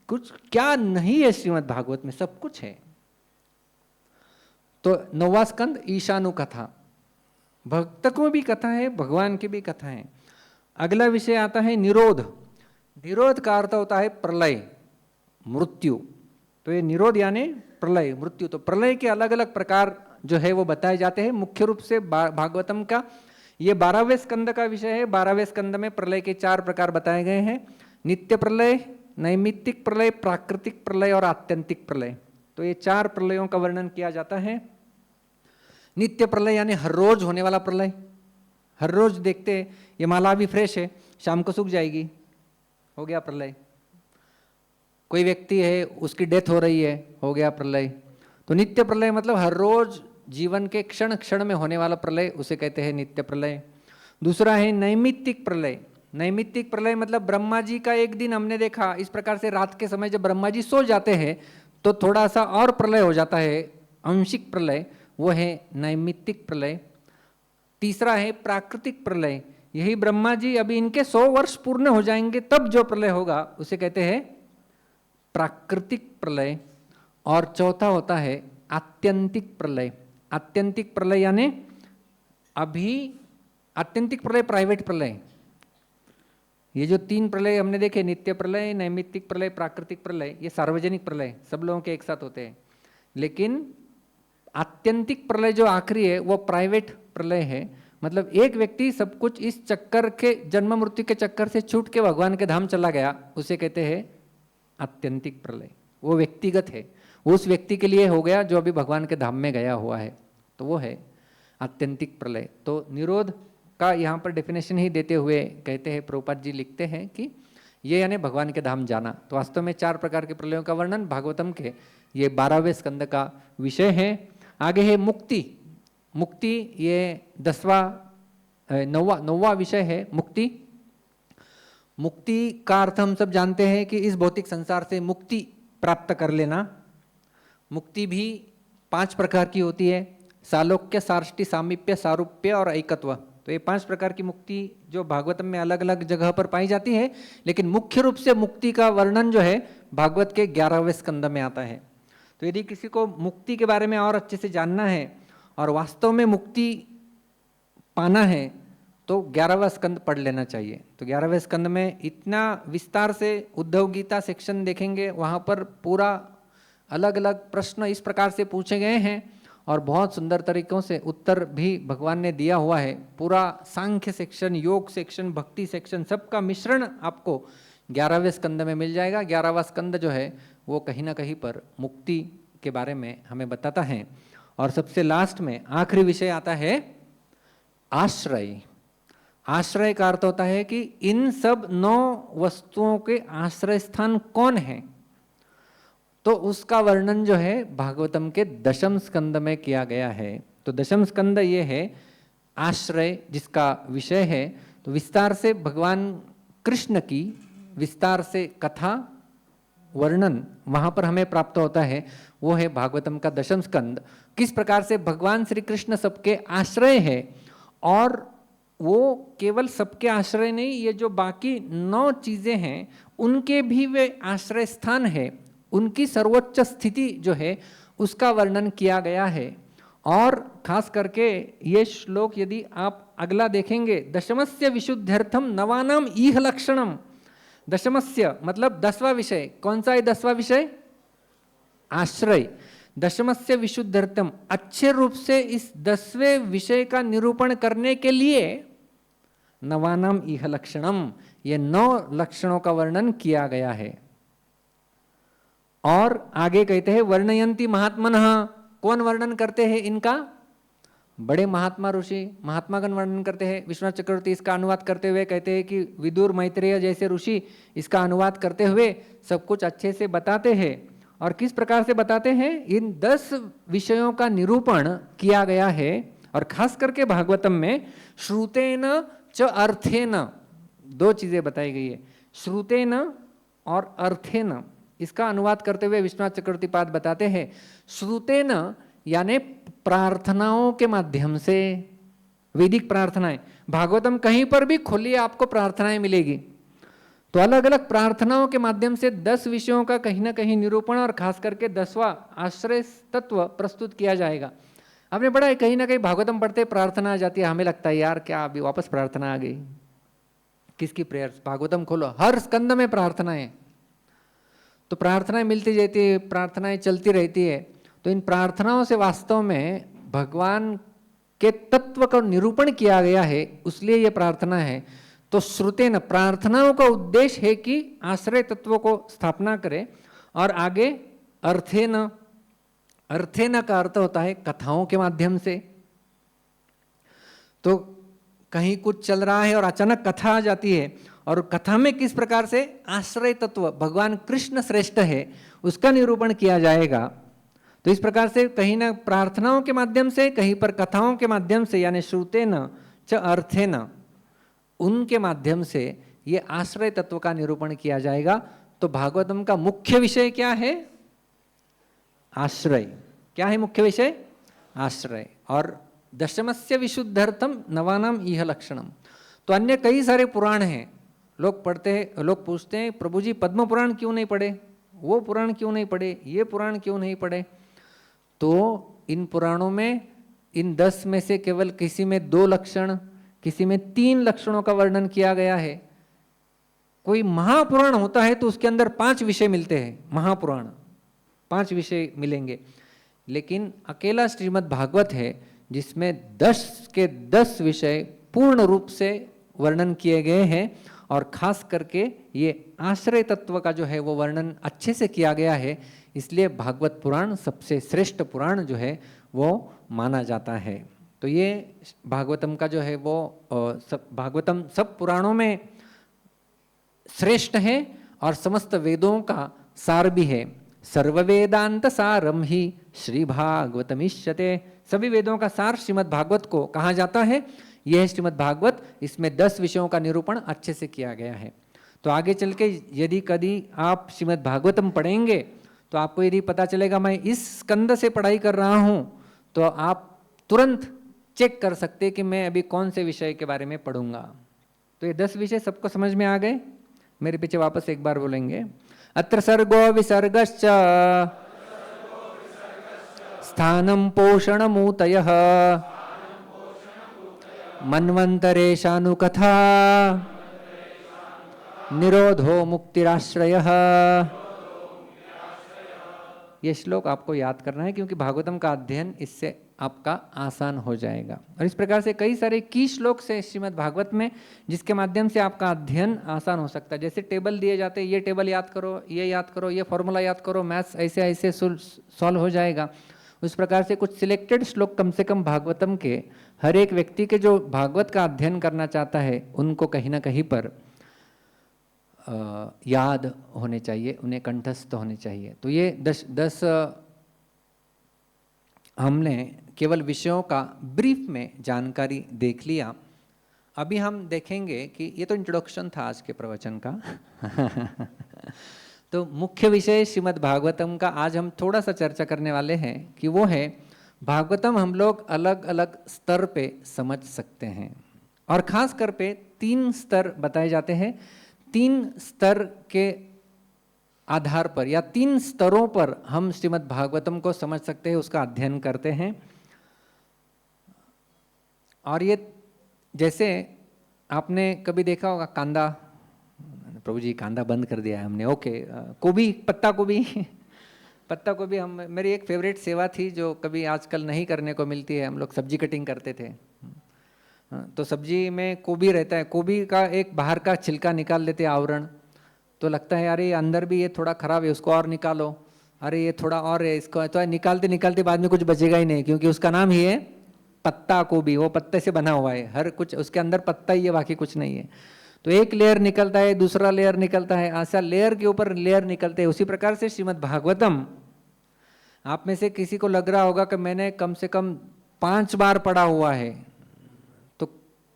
कुछ क्या नहीं है श्रीमद् भागवत में, सब कुछ है। तो 9वां स्कंद ईशानु कथा, भक्त को भी कथा है, भगवान की भी कथा है। अगला विषय आता है निरोध। निरोध का अर्थ होता है प्रलय, मृत्यु। तो ये निरोध यानी प्रलय, मृत्यु। तो प्रलय के अलग अलग प्रकार जो है वो बताए जाते हैं। मुख्य रूप से भागवतम का ये 12वें स्कंद का विषय है। 12वें स्कंद में प्रलय के 4 प्रकार बताए गए हैं, नित्य प्रलय, नैमित्तिक प्रलय, प्राकृतिक प्रलय और आत्यंतिक प्रलय। तो ये 4 प्रलयों का वर्णन किया जाता है। नित्य प्रलय यानी हर रोज होने वाला प्रलय, हर रोज देखते हैं ये माला भी फ्रेश है, शाम को सूख जाएगी, हो गया प्रलय। कोई व्यक्ति है उसकी डेथ हो रही है, हो गया प्रलय। तो नित्य प्रलय मतलब हर रोज जीवन के क्षण क्षण में होने वाला प्रलय, उसे कहते हैं नित्य प्रलय। दूसरा है नैमित्तिक प्रलय। नैमित्तिक प्रलय मतलब ब्रह्मा जी का एक दिन हमने देखा इस प्रकार से, रात के समय जब ब्रह्मा जी सो जाते हैं तो थोड़ा सा और प्रलय हो जाता है, आंशिक प्रलय, वो है नैमित्तिक प्रलय। तीसरा है प्राकृतिक प्रलय, यही ब्रह्मा जी अभी इनके 100 वर्ष पूर्ण हो जाएंगे तब जो प्रलय होगा उसे कहते हैं प्राकृतिक प्रलय। और चौथा होता है आत्यंतिक प्रलय। आत्यंतिक प्रलय यानी अभी आत्यंतिक प्रलय, प्राइवेट प्रलय। ये जो 3 प्रलय हमने देखे, नित्य प्रलय, नैमित्तिक प्रलय, प्राकृतिक प्रलय, ये सार्वजनिक प्रलय सब लोगों के एक साथ होते हैं। लेकिन आत्यंतिक प्रलय जो आखिरी है वो प्राइवेट प्रलय है। मतलब एक व्यक्ति सब कुछ इस चक्कर के, जन्म मृत्यु के चक्कर से छूट के भगवान के धाम चला गया, उसे कहते हैं आत्यंतिक प्रलय। वो व्यक्तिगत है, उस व्यक्ति के लिए हो गया जो अभी भगवान के धाम में गया हुआ है, तो वो है आत्यंतिक प्रलय। तो निरोध का यहाँ पर डेफिनेशन ही देते हुए कहते हैं, प्रभुपाद जी लिखते हैं कि ये यानी भगवान के धाम जाना। तो वास्तव में 4 प्रकार के प्रलयों का वर्णन भागवतम के ये 12वें स्कंद का विषय है। आगे है मुक्ति। मुक्ति ये 10वां नौवा विषय है मुक्ति। मुक्ति का अर्थ हम सब जानते हैं कि इस भौतिक संसार से मुक्ति प्राप्त कर लेना। मुक्ति भी 5 प्रकार की होती है, सालोक्य, सार्ष्टि, सामीप्य, सारूप्य और ऐकत्व। तो ये 5 प्रकार की मुक्ति जो भागवतम में अलग अलग जगह पर पाई जाती है, लेकिन मुख्य रूप से मुक्ति का वर्णन जो है भागवत के 11वें स्कंद में आता है। तो यदि किसी को मुक्ति के बारे में और अच्छे से जानना है और वास्तव में मुक्ति पाना है तो 11वां स्कंद पढ़ लेना चाहिए। तो 11वें स्कंद में इतना विस्तार से उद्धव गीता सेक्शन देखेंगे, वहाँ पर पूरा अलग अलग प्रश्न इस प्रकार से पूछे गए हैं और बहुत सुंदर तरीकों से उत्तर भी भगवान ने दिया हुआ है। पूरा सांख्य सेक्शन, योग सेक्शन, भक्ति सेक्शन, सबका मिश्रण आपको 11वें स्कंद में मिल जाएगा। 11वां स्कंद जो है वो कहीं ना कहीं पर मुक्ति के बारे में हमें बताता है। और सबसे लास्ट में आखिरी विषय आता है आश्रय। आश्रय का अर्थ होता है कि इन सब 9 वस्तुओं के आश्रय स्थान कौन है, तो उसका वर्णन जो है भागवतम के 10वें स्कंद में किया गया है। तो 10वां स्कंद ये है आश्रय जिसका विषय है। तो विस्तार से भगवान कृष्ण की विस्तार से कथा वर्णन वहाँ पर हमें प्राप्त होता है, वो है भागवतम का 10वां स्कंद। किस प्रकार से भगवान श्री कृष्ण सबके आश्रय है, और वो केवल सबके आश्रय नहीं, ये जो बाकी 9 चीज़ें हैं उनके भी वे आश्रय स्थान है, उनकी सर्वोच्च स्थिति जो है उसका वर्णन किया गया है। और खास करके ये श्लोक यदि आप अगला देखेंगे, दशमस्य विशुद्ध्यर्थम नवानाम इह लक्षणम। दशमस्य मतलब 10वां विषय, कौन सा है 10वां विषय? आश्रय। दशमस्य विशुद्ध्यर्थम, अच्छे रूप से इस 10वें विषय का निरूपण करने के लिए नवानाम इह लक्षणम, ये 9 लक्षणों का वर्णन किया गया है। और आगे कहते हैं वर्णयंती महात्मनः, कौन वर्णन करते हैं इनका? बड़े महात्मा ऋषि, महात्मागण वर्णन करते हैं। विश्वनाथ चक्रवर्ती इसका अनुवाद करते हुए कहते हैं कि विदुर, मैत्रेय जैसे ऋषि इसका अनुवाद करते हुए सब कुछ अच्छे से बताते हैं। और किस प्रकार से बताते हैं? इन 10 विषयों का निरूपण किया गया है। और खास करके भागवतम में श्रुतेन च अर्थेन 2 चीजें बताई गई है, श्रुतेन और अर्थेन। इसका अनुवाद करते हुए विश्वनाथ चक्रवर्ती पाद बताते हैं श्रुतेन यानी प्रार्थनाओं के माध्यम से, वैदिक प्रार्थनाएं। भागवतम कहीं पर भी खोलिए आपको प्रार्थनाएं मिलेगी। तो अलग अलग प्रार्थनाओं के माध्यम से 10 विषयों का कहीं ना कहीं निरूपण और खास करके 10वां आश्रय तत्व प्रस्तुत किया जाएगा। आपने पढ़ा है कहीं ना कहीं भागवतम पढ़ते प्रार्थना आ जाती है, हमें लगता है यार क्या अभी वापस प्रार्थना आ गई। किसकी प्रेयर्स? भागवतम खोलो, हर स्कंद में प्रार्थनाएं। तो प्रार्थनाएं मिलती रहती है, प्रार्थनाएं चलती रहती है। तो इन प्रार्थनाओं से वास्तव में भगवान के तत्व का निरूपण किया गया है, इसलिए ये प्रार्थना है। तो श्रुतेन, प्रार्थनाओं का उद्देश्य है कि आश्रय तत्वों को स्थापना करे। और आगे अर्थेन, अर्थेन का अर्थ होता है कथाओं के माध्यम से। तो कहीं कुछ चल रहा है और अचानक कथा आ जाती है, और कथा में किस प्रकार से आश्रय तत्व भगवान कृष्ण श्रेष्ठ है उसका निरूपण किया जाएगा। तो इस प्रकार से कहीं ना प्रार्थनाओं के माध्यम से, कहीं पर कथाओं के माध्यम से, यानी श्रुतेन च अर्थेन, उनके माध्यम से ये आश्रय तत्व का निरूपण किया जाएगा। तो भागवतम का मुख्य विषय क्या है? आश्रय। क्या है मुख्य विषय? आश्रय। और दशमस्य विशुद्ध्यर्थम नवानाम इह लक्षणम। तो अन्य कई सारे पुराण हैं, लोग पढ़ते हैं, लोग पूछते हैं प्रभु जी पद्म पुराण क्यों नहीं पढ़े, वो पुराण क्यों नहीं पढ़े, ये पुराण क्यों नहीं पढ़े? तो इन पुराणों में इन 10 में से केवल किसी में 2 लक्षण, किसी में 3 लक्षणों का वर्णन किया गया है। कोई महापुराण होता है तो उसके अंदर 5 विषय मिलते हैं, महापुराण 5 विषय मिलेंगे। लेकिन अकेला श्रीमद् भागवत है जिसमें 10 के 10 विषय पूर्ण रूप से वर्णन किए गए हैं। और खास करके ये आश्रय तत्व का जो है वो वर्णन अच्छे से किया गया है, इसलिए भागवत पुराण सबसे श्रेष्ठ पुराण जो है वो माना जाता है। तो ये भागवतम का जो है वो भागवतम सब पुराणों में श्रेष्ठ है और समस्त वेदों का सार भी है। सर्ववेदांत सारम ही श्री भागवतमिष्यते। सभी वेदों का सार श्रीमद् भागवत को कहा जाता है। यह है श्रीमद् भागवत। इसमें 10 विषयों का निरूपण अच्छे से किया गया है। तो आगे चल के यदि कभी आप श्रीमद् भागवतम पढ़ेंगे तो आपको यदि पता चलेगा मैं इस स्कंद से पढ़ाई कर रहा हूँ, तो आप तुरंत चेक कर सकते कि मैं अभी कौन से विषय के बारे में पढ़ूंगा। तो ये 10 विषय सबको समझ में आ गए? मेरे पीछे वापस एक बार बोलेंगे। अत्र सर्गो विसर्गश्च स्थानं पोषणमूतयः मन्वन्तरेशानुकथा निरोधो मुक्तिराश्रयः। ये श्लोक आपको याद करना है क्योंकि भागवतम का अध्ययन इससे आपका आसान हो जाएगा। और इस प्रकार से कई सारे की श्लोक से श्रीमद् भागवत में जिसके माध्यम से आपका अध्ययन आसान हो सकता है। जैसे टेबल दिए जाते हैं, ये टेबल याद करो, ये याद करो, ये फॉर्मूला याद करो, मैथ्स ऐसे ऐसे सॉल्व हो जाएगा। उस प्रकार से कुछ सिलेक्टेड श्लोक कम से कम भागवतम के हर एक व्यक्ति के जो भागवत का अध्ययन करना चाहता है उनको कहीं ना कहीं पर याद होने चाहिए, उन्हें कंठस्थ होने चाहिए। तो ये 10 हमने केवल विषयों का ब्रीफ में जानकारी देख लिया। अभी हम देखेंगे कि ये तो इंट्रोडक्शन था आज के प्रवचन का तो मुख्य विषय श्रीमद् भागवतम का आज हम थोड़ा सा चर्चा करने वाले हैं कि वो है भागवतम हम लोग अलग अलग स्तर पे समझ सकते हैं। और खास कर पे 3 स्तर बताए जाते हैं। 3 स्तर के आधार पर या 3 स्तरों पर हम श्रीमद् भागवतम को समझ सकते हैं, उसका अध्ययन करते हैं। और ये जैसे आपने कभी देखा होगा कांदा, प्रभु जी कांदा बंद कर दिया है हमने, ओके, गोभी, पत्ता गोभी हम, मेरी एक फेवरेट सेवा थी जो कभी आजकल नहीं करने को मिलती है। हम लोग सब्जी कटिंग करते थे, तो सब्जी में गोभी रहता है, गोभी का एक बाहर का छिलका निकाल लेते आवरण, तो लगता है अरे अंदर भी ये थोड़ा खराब है, उसको और निकालो, अरे ये थोड़ा और है, इसको तो निकालते निकालते बाद में कुछ बचेगा ही नहीं, क्योंकि उसका नाम ही है पत्ता गोभी, वो पत्ते से बना हुआ है, हर कुछ उसके अंदर पत्ता ही है, बाकी कुछ नहीं है। तो एक लेयर निकलता है, दूसरा लेयर निकलता है, ऐसा लेयर के ऊपर लेयर निकलते हैं। उसी प्रकार से श्रीमद् भागवतम, आप में से किसी को लग रहा होगा कि मैंने कम से कम 5 बार पढ़ा हुआ है, तो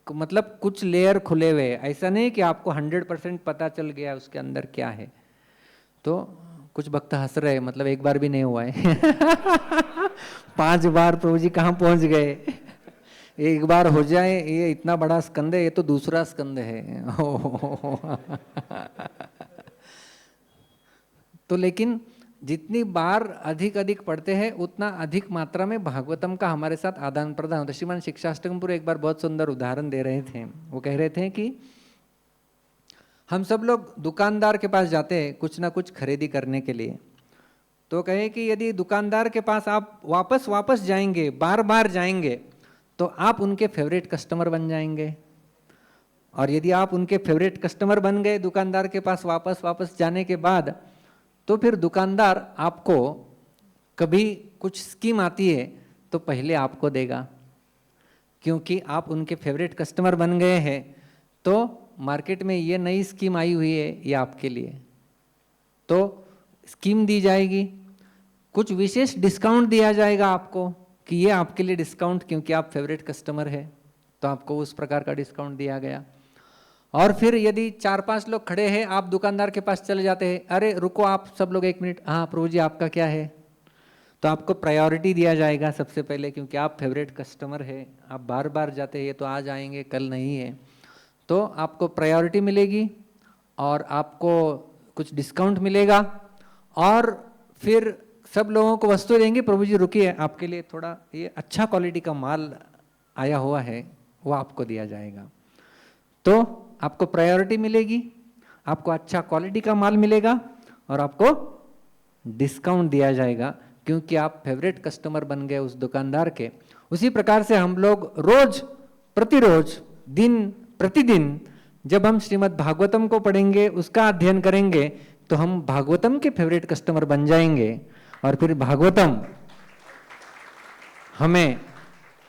मतलब कुछ लेयर खुले हुए, ऐसा नहीं कि आपको 100% पता चल गया उसके अंदर क्या है। तो कुछ भक्त हंस रहे, मतलब एक बार भी नहीं हुआ है 5 बार प्रभु जी कहाँ पहुंच गए। एक बार हो जाए, ये इतना बड़ा स्कंद है, ये तो दूसरा स्कंद है तो लेकिन जितनी बार अधिक अधिक पढ़ते हैं उतना अधिक मात्रा में भागवतम का हमारे साथ आदान प्रदान होता है। श्रीमान शिक्षाष्टकमपुर एक बार बहुत सुंदर उदाहरण दे रहे थे। वो कह रहे थे कि हम सब लोग दुकानदार के पास जाते हैं कुछ ना कुछ खरीदी करने के लिए, तो कहे कि यदि दुकानदार के पास आप वापस जाएंगे, बार बार जाएंगे, तो आप उनके फेवरेट कस्टमर बन जाएंगे। और यदि आप उनके फेवरेट कस्टमर बन गए दुकानदार के पास वापस जाने के बाद, तो फिर दुकानदार आपको कभी कुछ स्कीम आती है तो पहले आपको देगा, क्योंकि आप उनके फेवरेट कस्टमर बन गए हैं। तो मार्केट में ये नई स्कीम आई हुई है, ये आपके लिए, तो स्कीम दी जाएगी, कुछ विशेष डिस्काउंट दिया जाएगा आपको कि ये आपके लिए डिस्काउंट, क्योंकि आप फेवरेट कस्टमर है तो आपको उस प्रकार का डिस्काउंट दिया गया। और फिर यदि 4-5 लोग खड़े हैं, आप दुकानदार के पास चले जाते हैं, अरे रुको आप सब लोग 1 मिनट, हाँ प्रभु जी आपका क्या है, तो आपको प्रायोरिटी दिया जाएगा सबसे पहले, क्योंकि आप फेवरेट कस्टमर है, आप बार बार जाते हैं, तो आज आएंगे कल नहीं है, तो आपको प्रायोरिटी मिलेगी और आपको कुछ डिस्काउंट मिलेगा। और फिर सब लोगों को वस्तु देंगे, प्रभु जी रुकिए आपके लिए थोड़ा ये अच्छा क्वालिटी का माल आया हुआ है, वो आपको दिया जाएगा। तो आपको प्रायोरिटी मिलेगी, आपको अच्छा क्वालिटी का माल मिलेगा और आपको डिस्काउंट दिया जाएगा, क्योंकि आप फेवरेट कस्टमर बन गए उस दुकानदार के। उसी प्रकार से हम लोग रोज प्रतिरोज दिन प्रतिदिन जब हम श्रीमद् भागवतम को पढ़ेंगे, उसका अध्ययन करेंगे, तो हम भागवतम के फेवरेट कस्टमर बन जाएंगे। और फिर भागवतम हमें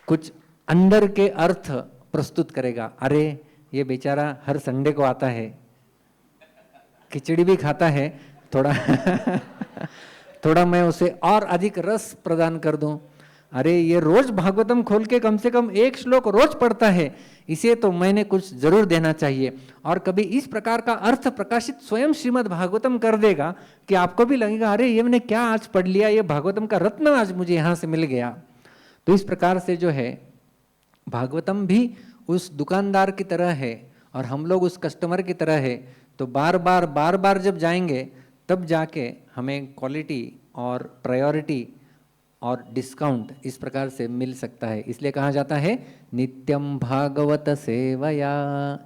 कुछ अंदर के अर्थ प्रस्तुत करेगा। अरे ये बेचारा हर संडे को आता है, खिचड़ी भी खाता है, थोड़ा थोड़ा मैं उसे और अधिक रस प्रदान कर दूं। अरे ये रोज भागवतम खोल के कम से कम एक श्लोक रोज पढ़ता है, इसे तो मैंने कुछ जरूर देना चाहिए। और कभी इस प्रकार का अर्थ प्रकाशित स्वयं श्रीमद् भागवतम कर देगा कि आपको भी लगेगा अरे ये मैंने क्या आज पढ़ लिया, ये भागवतम का रत्न आज मुझे यहाँ से मिल गया। तो इस प्रकार से जो है भागवतम भी उस दुकानदार की तरह है और हम लोग उस कस्टमर की तरह है। तो बार बार जब जाएंगे तब जाके हमें क्वालिटी और प्रायोरिटी और डिस्काउंट इस प्रकार से मिल सकता है। इसलिए कहा जाता है नित्यम भागवत सेवया,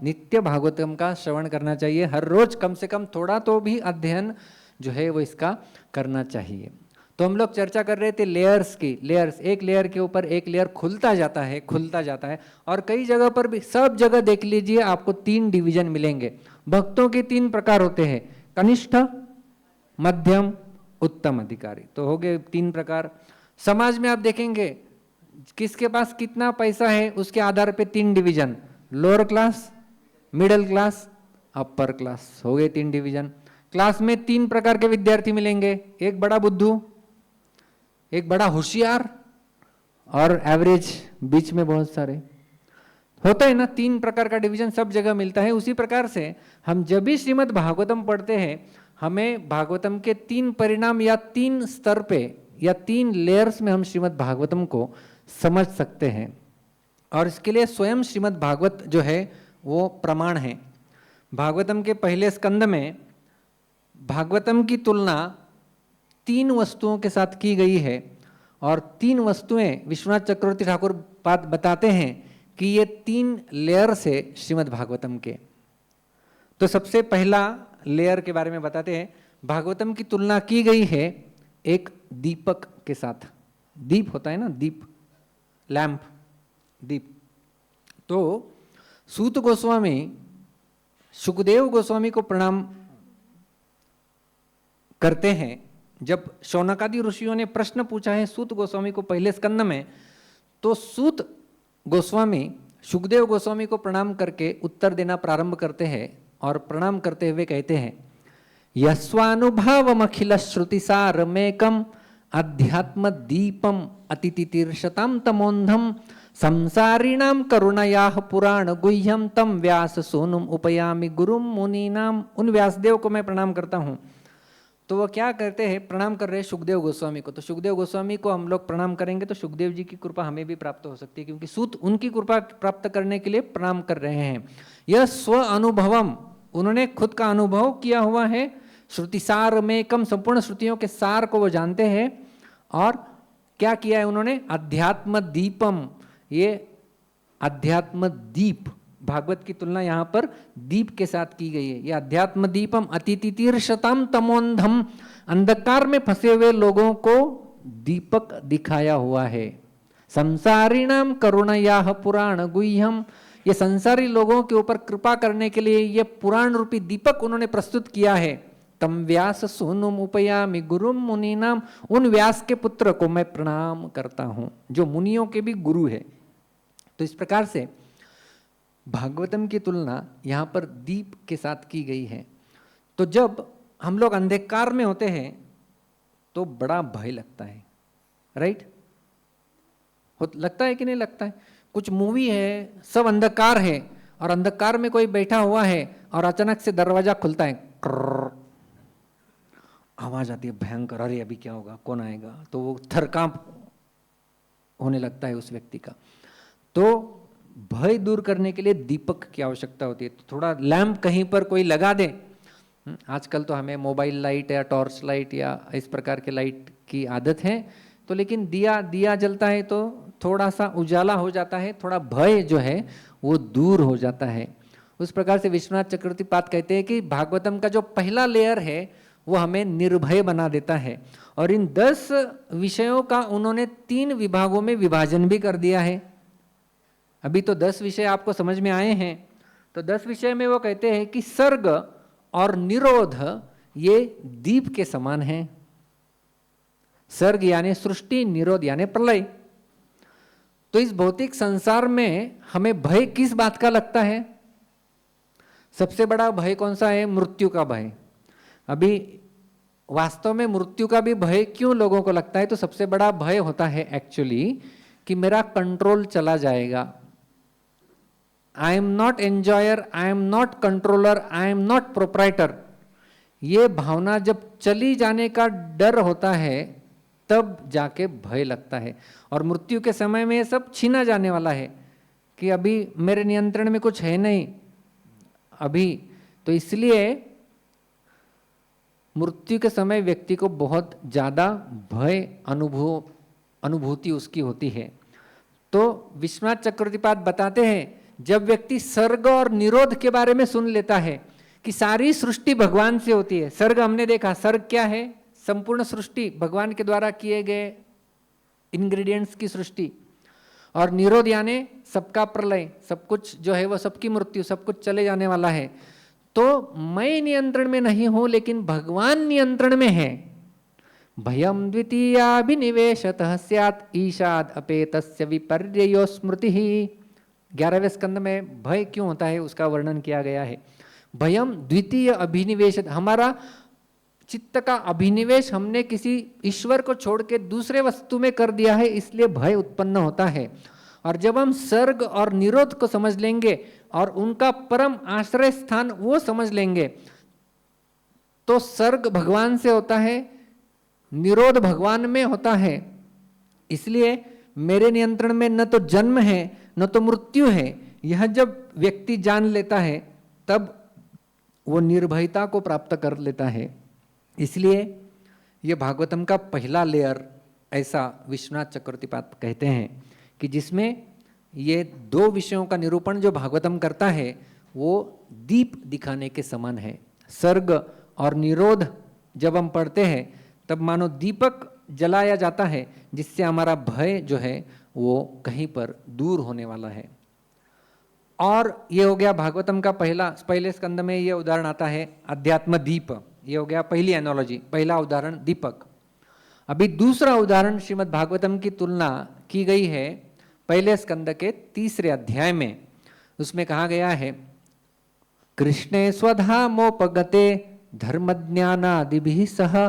नित्य भागवतम का श्रवण करना चाहिए, हर रोज कम से कम थोड़ा तो भी अध्ययन जो है वो इसका करना चाहिए। तो हम लोग चर्चा कर रहे थे लेयर्स की, लेयर्स, एक लेयर के ऊपर एक लेयर खुलता जाता है और कई जगह पर भी, सब जगह देख लीजिए आपको 3 डिवीजन मिलेंगे। भक्तों के 3 प्रकार होते हैं, कनिष्ठ, मध्यम, उत्तम अधिकारी, तो हो गए 3 प्रकार। समाज में आप देखेंगे किसके पास कितना पैसा है उसके आधार पे 3 division, lower class, middle class, upper class, हो गए 3 डिवीजन। क्लास में 3 प्रकार के विद्यार्थी मिलेंगे, एक बड़ा बुद्धू, एक बड़ा होशियार और एवरेज, बीच में बहुत सारे होता है ना। 3 प्रकार का डिवीजन सब जगह मिलता है। उसी प्रकार से हम जब भी श्रीमद् भागवतम पढ़ते हैं हमें भागवतम के 3 परिणाम या 3 स्तर पे या 3 लेयर्स में हम श्रीमद् भागवतम को समझ सकते हैं। और इसके लिए स्वयं श्रीमद् भागवत जो है वो प्रमाण है। भागवतम के पहले स्कंद में भागवतम की तुलना 3 वस्तुओं के साथ की गई है और 3 वस्तुएं विश्वनाथ चक्रवर्ती ठाकुर बताते हैं कि ये 3 लेयर से श्रीमद् भागवतम के। तो सबसे पहला लेयर के बारे में बताते हैं। भागवतम की तुलना की गई है एक दीपक के साथ। दीप होता है ना, दीप, लैंप, दीप। तो सूत गोस्वामी सुखदेव गोस्वामी को प्रणाम करते हैं। जब शौनकादि ऋषियों ने प्रश्न पूछा है सूत गोस्वामी को पहले स्कंद में, तो सूत गोस्वामी सुखदेव गोस्वामी को प्रणाम करके उत्तर देना प्रारंभ करते हैं और प्रणाम करते हुए कहते हैं, यस्वानुभावमखिल श्रुतिसारमेकम अध्यात्म दीपम अतितितीर्षताम तमोन्धम संसारिणाम करुणयाः पुराण गुह्यम तम व्यास सोनुम उपयामि गुरुम मुनीनाम। उन व्यासदेव को मैं प्रणाम करता हूँ। तो वो क्या करते हैं, प्रणाम कर रहे हैं सुखदेव गोस्वामी को। तो सुखदेव गोस्वामी को हम लोग प्रणाम करेंगे तो सुखदेव जी की कृपा हमें भी प्राप्त हो सकती है, क्योंकि सूत उनकी कृपा प्राप्त करने के लिए प्रणाम कर रहे हैं। यह स्व अनुभवम, उन्होंने खुद का अनुभव किया हुआ है। श्रुतिसार में कम, संपूर्ण श्रुतियों के सार को वो जानते हैं। और क्या किया है उन्होंने, अध्यात्म दीपम, ये अध्यात्म दीप, भागवत की तुलना यहाँ पर दीप के साथ की गई है। यह अध्यात्म दीपम अतितितीर्षताम तमोन्धम, अंधकार में फंसे हुए लोगों को दीपक दिखाया हुआ है। संसारिणाम करुणयाः पुराण गुह्यम, ये संसारी लोगों के ऊपर कृपा करने के लिए ये पुराण रूपी दीपक उन्होंने प्रस्तुत किया है। तम व्यास सोनुम उपयामि गुरुम मुनीनाम, उन व्यास के पुत्र को मैं प्रणाम करता हूं जो मुनियों के भी गुरु है। तो इस प्रकार से भागवतम की तुलना यहाँ पर दीप के साथ की गई है। तो जब हम लोग अंधकार में होते हैं तो बड़ा भय लगता है, राइट? लगता है कि नहीं लगता है? कुछ मूवी है, सब अंधकार है और अंधकार में कोई बैठा हुआ है और अचानक से दरवाजा खुलता है, आवाज आती है भयंकर, अरे अभी क्या होगा, कौन आएगा? तो वो थरकांप होने लगता है उस व्यक्ति का। तो भय दूर करने के लिए दीपक की आवश्यकता होती है। तो थोड़ा लैंप कहीं पर कोई लगा दे। आजकल तो हमें मोबाइल लाइट या टॉर्च लाइट या इस प्रकार के लाइट की आदत है, तो लेकिन दिया जलता है तो थोड़ा सा उजाला हो जाता है, थोड़ा भय जो है वो दूर हो जाता है। उस प्रकार से विश्वनाथ चक्रवर्ती पाद कहते हैं कि भागवतम का जो पहला लेयर है वो हमें निर्भय बना देता है। और इन 10 विषयों का उन्होंने 3 विभागों में विभाजन भी कर दिया है। अभी तो 10 विषय आपको समझ में आए हैं। तो 10 विषय में वो कहते हैं कि सर्ग और निरोध ये दीप के समान हैं। सर्ग यानी सृष्टि, निरोध यानी प्रलय। तो इस भौतिक संसार में हमें भय किस बात का लगता है? सबसे बड़ा भय कौन सा है? मृत्यु का भय। अभी वास्तव में मृत्यु का भी भय क्यों लोगों को लगता है? तो सबसे बड़ा भय होता है एक्चुअली कि मेरा कंट्रोल चला जाएगा। I am not enjoyer, I am not controller, I am not proprietor. ये भावना जब चली जाने का डर होता है तब जाके भय लगता है। और मृत्यु के समय में ये सब छीना जाने वाला है कि अभी मेरे नियंत्रण में कुछ है नहीं अभी। तो इसलिए मृत्यु के समय व्यक्ति को बहुत ज़्यादा भय अनुभूति उसकी होती है। तो विश्वनाथ चक्रवर्तीपाद बताते हैं, जब व्यक्ति सर्ग और निरोध के बारे में सुन लेता है कि सारी सृष्टि भगवान से होती है। सर्ग हमने देखा, सर्ग क्या है? संपूर्ण सृष्टि भगवान के द्वारा किए गए इंग्रेडिएंट्स की सृष्टि। और निरोध यानी सबका प्रलय, सब कुछ जो है वो सबकी मृत्यु, सब कुछ चले जाने वाला है। तो मैं नियंत्रण में नहीं हूं लेकिन भगवान नियंत्रण में है। भयम द्वितीयाभिनिवेशतः स्यात् ईशाद अपेतस्य विपर्ययो स्मृतिः। 11वें स्कंद में भय क्यों होता है उसका वर्णन किया गया है। भयम द्वितीय अभिनिवेश, हमारा चित्त का अभिनिवेश हमने किसी ईश्वर को छोड़ के दूसरे वस्तु में कर दिया है, इसलिए भय उत्पन्न होता है। और जब हम सर्ग और निरोध को समझ लेंगे और उनका परम आश्रय स्थान वो समझ लेंगे, तो सर्ग भगवान से होता है, निरोध भगवान में होता है। इसलिए मेरे नियंत्रण में न तो जन्म है न तो मृत्यु है। यह जब व्यक्ति जान लेता है तब वो निर्भयता को प्राप्त कर लेता है। इसलिए ये भागवतम का पहला लेयर ऐसा विश्वनाथ चक्रवर्तीपाद कहते हैं कि जिसमें ये दो विषयों का निरूपण जो भागवतम करता है वो दीप दिखाने के समान है। सर्ग और निरोध जब हम पढ़ते हैं तब मानो दीपक जलाया जाता है जिससे हमारा भय जो है वो कहीं पर दूर होने वाला है। और ये हो गया भागवतम का पहले स्कंद में ये उदाहरण आता है अध्यात्म दीप। ये हो गया पहली एनोलॉजी, पहला उदाहरण दीपक। अभी दूसरा उदाहरण श्रीमद् भागवतम की तुलना की गई है पहले स्कंद के 3 अध्याय में। उसमें कहा गया है, कृष्णे स्वधामोपगते धर्मज्ञानादिभिः सह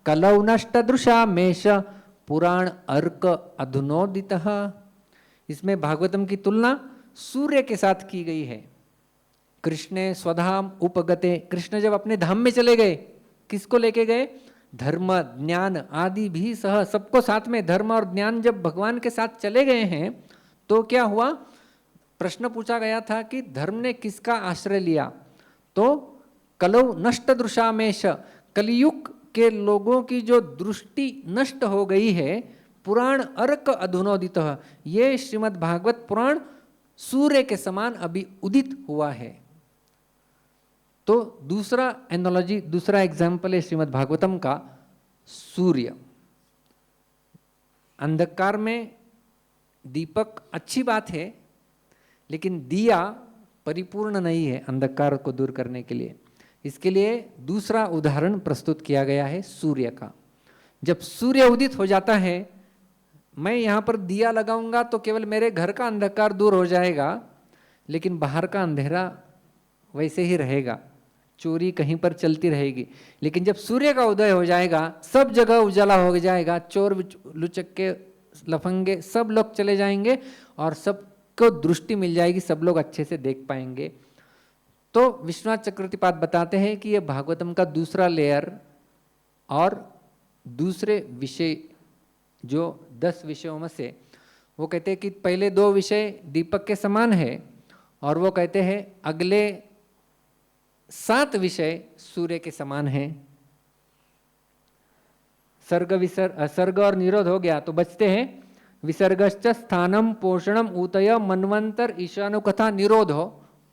कलौ नष्टदृशा मेष पुराण अर्क अधुनोदितः। इसमें भागवतम की तुलना सूर्य के साथ की गई है। कृष्ण स्वधाम उपगते, कृष्ण जब अपने धाम में चले गए, किसको लेके गए? धर्म ज्ञान आदि भी सह, सबको साथ में। धर्म और ज्ञान जब भगवान के साथ चले गए हैं तो क्या हुआ? प्रश्न पूछा गया था कि धर्म ने किसका आश्रय लिया? तो कलौ नष्ट दृशामेश, कलियुग के लोगों की जो दृष्टि नष्ट हो गई है, पुराण अर्क अधुनोदितः, ये श्रीमद् भागवत पुराण सूर्य के समान अभी उदित हुआ है। तो दूसरा एनोलॉजी, दूसरा एग्जाम्पल है श्रीमद् भागवतम का सूर्य। अंधकार में दीपक अच्छी बात है, लेकिन दिया परिपूर्ण नहीं है अंधकार को दूर करने के लिए। इसके लिए दूसरा उदाहरण प्रस्तुत किया गया है सूर्य का। जब सूर्य उदित हो जाता है, मैं यहाँ पर दिया लगाऊंगा तो केवल मेरे घर का अंधकार दूर हो जाएगा, लेकिन बाहर का अंधेरा वैसे ही रहेगा, चोरी कहीं पर चलती रहेगी। लेकिन जब सूर्य का उदय हो जाएगा, सब जगह उजाला हो जाएगा, चोर लुचक्के लफंगे सब लोग चले जाएंगे और सबको दृष्टि मिल जाएगी, सब लोग अच्छे से देख पाएंगे। तो विश्वनाथ चक्रवर्तीपाद बताते हैं कि यह भागवतम का दूसरा लेयर और दूसरे विषय जो 10 विषयों में से, वो कहते हैं कि पहले 2 विषय दीपक के समान है और वो कहते हैं अगले 7 विषय सूर्य के समान हैं। सर्ग और निरोध हो गया तो बचते हैं विसर्गश्च स्थानम पोषणम ऊतय मनवंतर ईशानुकथा निरोधो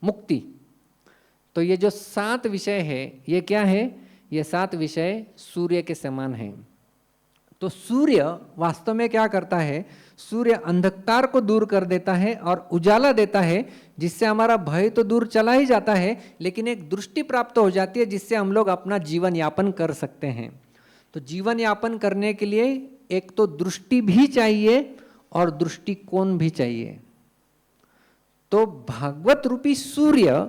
मुक्ति। तो ये जो 7 विषय है ये क्या है? ये 7 विषय सूर्य के समान हैं। तो सूर्य वास्तव में क्या करता है? सूर्य अंधकार को दूर कर देता है और उजाला देता है, जिससे हमारा भय तो दूर चला ही जाता है, लेकिन एक दृष्टि प्राप्त हो जाती है जिससे हम लोग अपना जीवन यापन कर सकते हैं। तो जीवन यापन करने के लिए एक तो दृष्टि भी चाहिए और दृष्टिकोण भी चाहिए। तो भागवत रूपी सूर्य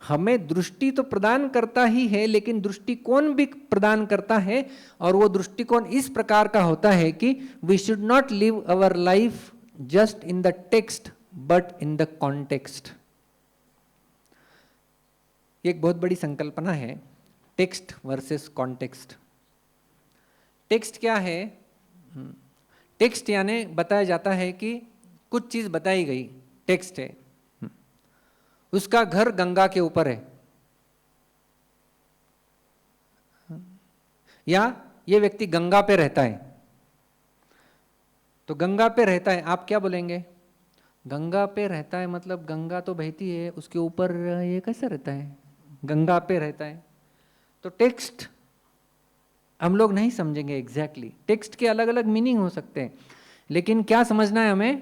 हमें दृष्टि तो प्रदान करता ही है, लेकिन दृष्टिकोण भी प्रदान करता है, और वो दृष्टिकोण इस प्रकार का होता है कि we should not live our life just in the text but in the context. एक बहुत बड़ी संकल्पना है, टेक्स्ट वर्सेस कॉन्टेक्स्ट। टेक्स्ट क्या है? टेक्स्ट यानी बताया जाता है कि कुछ चीज बताई गई, टेक्स्ट है। उसका घर गंगा के ऊपर है, या ये व्यक्ति गंगा पे रहता है, तो गंगा पे रहता है, आप क्या बोलेंगे? गंगा पे रहता है मतलब गंगा तो बहती है, उसके ऊपर ये कैसे रहता है? गंगा पे रहता है। तो टेक्स्ट हम लोग नहीं समझेंगे एग्जैक्टली, टेक्स्ट के अलग अलग मीनिंग हो सकते हैं, लेकिन क्या समझना है हमें?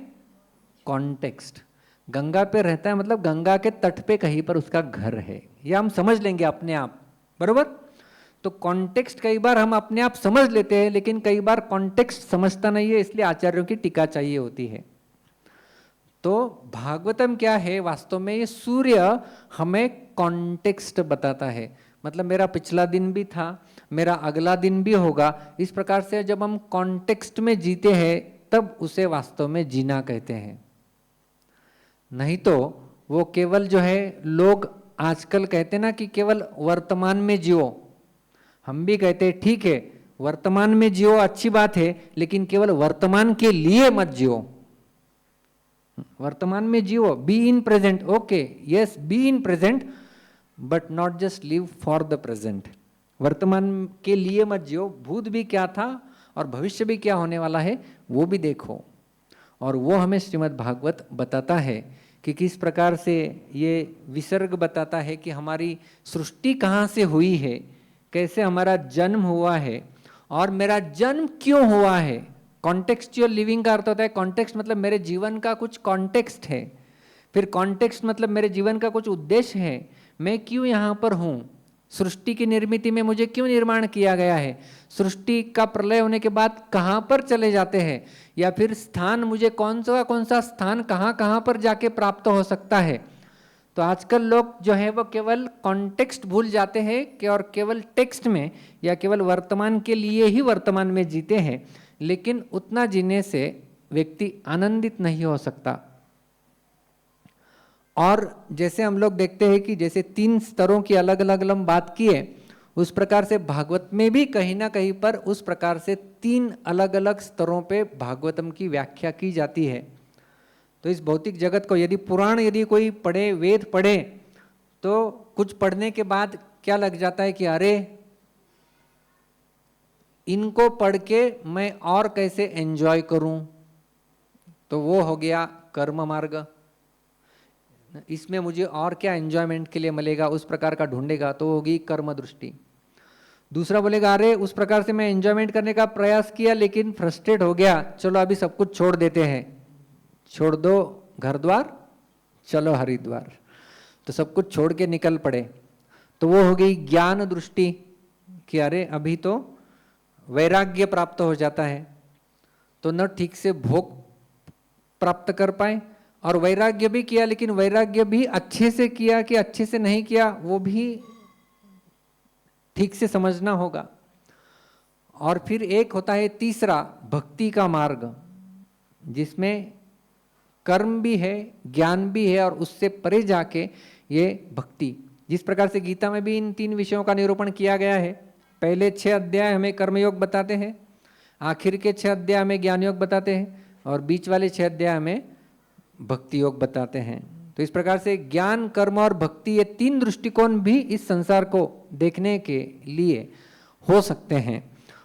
कॉन्टेक्स्ट। गंगा पे रहता है मतलब गंगा के तट पे कहीं पर उसका घर है, ये हम समझ लेंगे अपने आप, बरोबर? तो कॉन्टेक्स्ट कई बार हम अपने आप समझ लेते हैं, लेकिन कई बार कॉन्टेक्स्ट समझता नहीं है, इसलिए आचार्यों की टीका चाहिए होती है। तो भागवतम क्या है? वास्तव में ये सूर्य हमें कॉन्टेक्स्ट बताता है, मतलब मेरा पिछला दिन भी था, मेरा अगला दिन भी होगा। इस प्रकार से जब हम कॉन्टेक्स्ट में जीते हैं तब उसे वास्तव में जीना कहते हैं। नहीं तो वो केवल जो है, लोग आजकल कहते ना कि केवल वर्तमान में जियो, हम भी कहते हैं ठीक है वर्तमान में जियो, अच्छी बात है, लेकिन केवल वर्तमान के लिए मत जियो। वर्तमान में जियो, be in present, okay yes, be in present, but not just live for the present. वर्तमान के लिए मत जियो, भूत भी क्या था और भविष्य भी क्या होने वाला है वो भी देखो। और वो हमें श्रीमद् भागवत बताता है कि किस प्रकार से ये विसर्ग बताता है कि हमारी सृष्टि कहाँ से हुई है, कैसे हमारा जन्म हुआ है, और मेरा जन्म क्यों हुआ है। कॉन्टेक्स्चुअल लिविंग का अर्थ होता है, कॉन्टेक्स्ट मतलब मेरे जीवन का कुछ कॉन्टेक्स्ट है, फिर कॉन्टेक्स्ट मतलब मेरे जीवन का कुछ उद्देश्य है, मैं क्यों यहाँ पर हूँ, सृष्टि की निर्मिति में मुझे क्यों निर्माण किया गया है, सृष्टि का प्रलय होने के बाद कहाँ पर चले जाते हैं, या फिर स्थान मुझे कौन सा स्थान कहाँ कहाँ पर जाके प्राप्त हो सकता है। तो आजकल लोग जो है वो केवल कॉन्टेक्स्ट भूल जाते हैं कि और केवल टेक्स्ट में या केवल वर्तमान के लिए ही वर्तमान में जीते हैं, लेकिन उतना जीने से व्यक्ति आनंदित नहीं हो सकता। और जैसे हम लोग देखते हैं कि जैसे 3 स्तरों की अलग अलग हम बात किए, उस प्रकार से भागवत में भी कहीं ना कहीं पर उस प्रकार से 3 अलग अलग स्तरों पे भागवतम की व्याख्या की जाती है। तो इस भौतिक जगत को यदि पुराण यदि कोई पढ़े, वेद पढ़े, तो कुछ पढ़ने के बाद क्या लग जाता है कि अरे इनको पढ़ के मैं और कैसे एंजॉय करूं, तो वो हो गया कर्म मार्ग। इसमें मुझे और क्या एंजॉयमेंट के लिए मिलेगा, उस प्रकार का ढूंढेगा, तो होगी कर्म दृष्टि। दूसरा बोलेगा अरे उस प्रकार से मैं एंजॉयमेंट करने का प्रयास किया लेकिन फ्रस्ट्रेट हो गया, चलो अभी सब कुछ छोड़ देते हैं, छोड़ दो घर द्वार चलो हरिद्वार, तो सब कुछ छोड़ के निकल पड़े, तो वो हो गई ज्ञान दृष्टि कि अरे अभी तो वैराग्य प्राप्त हो जाता है, तो न ठीक से भोग प्राप्त कर पाए, और वैराग्य भी किया लेकिन वैराग्य भी अच्छे से किया कि अच्छे से नहीं किया वो भी ठीक से समझना होगा। और फिर एक होता है तीसरा भक्ति का मार्ग, जिसमें कर्म भी है ज्ञान भी है, और उससे परे जाके ये भक्ति, जिस प्रकार से गीता में भी इन 3 विषयों का निरूपण किया गया है। पहले 6 अध्याय हमें कर्मयोग बताते हैं, आखिर के 6 अध्याय हमें ज्ञान योग बताते हैं, और बीच वाले 6 अध्याय हमें भक्ति योग बताते हैं। तो इस प्रकार से ज्ञान कर्म और भक्ति, ये 3 दृष्टिकोण भी इस संसार को देखने के लिए हो सकते हैं।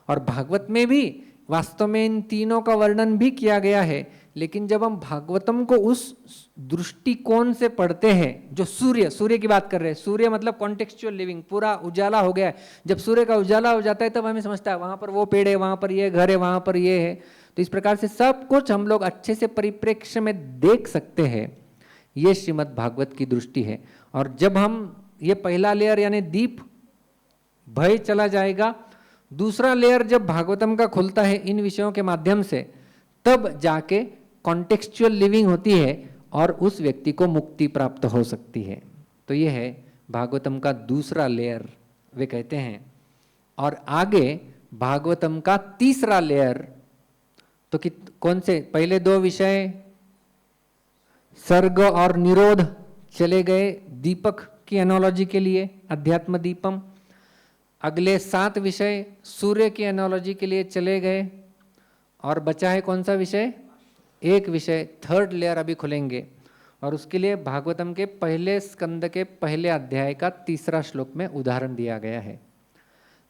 और भागवत में भी वास्तव में इन तीनों का वर्णन भी किया गया है, लेकिन जब हम भागवतम को उस दृष्टिकोण से पढ़ते हैं, जो सूर्य की बात कर रहे हैं, सूर्य मतलब कॉन्टेक्सचुअल लिविंग, पूरा उजाला हो गया है, जब सूर्य का उजाला हो जाता है तब हमें समझता है वहां पर वो पेड़ है, वहां पर ये घर है, वहां पर ये है। तो इस प्रकार से सब कुछ हम लोग अच्छे से परिप्रेक्ष्य में देख सकते हैं, ये श्रीमद् भागवत की दृष्टि है। और जब हम ये पहला लेयर यानी दीप भय चला जाएगा, दूसरा लेयर जब भागवतम का खुलता है इन विषयों के माध्यम से, तब जाके कॉन्टेक्सचुअल लिविंग होती है और उस व्यक्ति को मुक्ति प्राप्त हो सकती है। तो ये है भागवतम का दूसरा लेयर वे कहते हैं। और आगे भागवतम का तीसरा लेयर, तो कौन से पहले दो विषय सर्ग और निरोध चले गए दीपक की एनोलॉजी के लिए, अध्यात्म दीपम। अगले 7 विषय सूर्य की एनोलॉजी के लिए चले गए, और बचा है कौन सा विषय? एक विषय, थर्ड लेयर अभी खुलेंगे, और उसके लिए भागवतम के पहले स्कंद के पहले अध्याय का 3रा श्लोक में उदाहरण दिया गया है।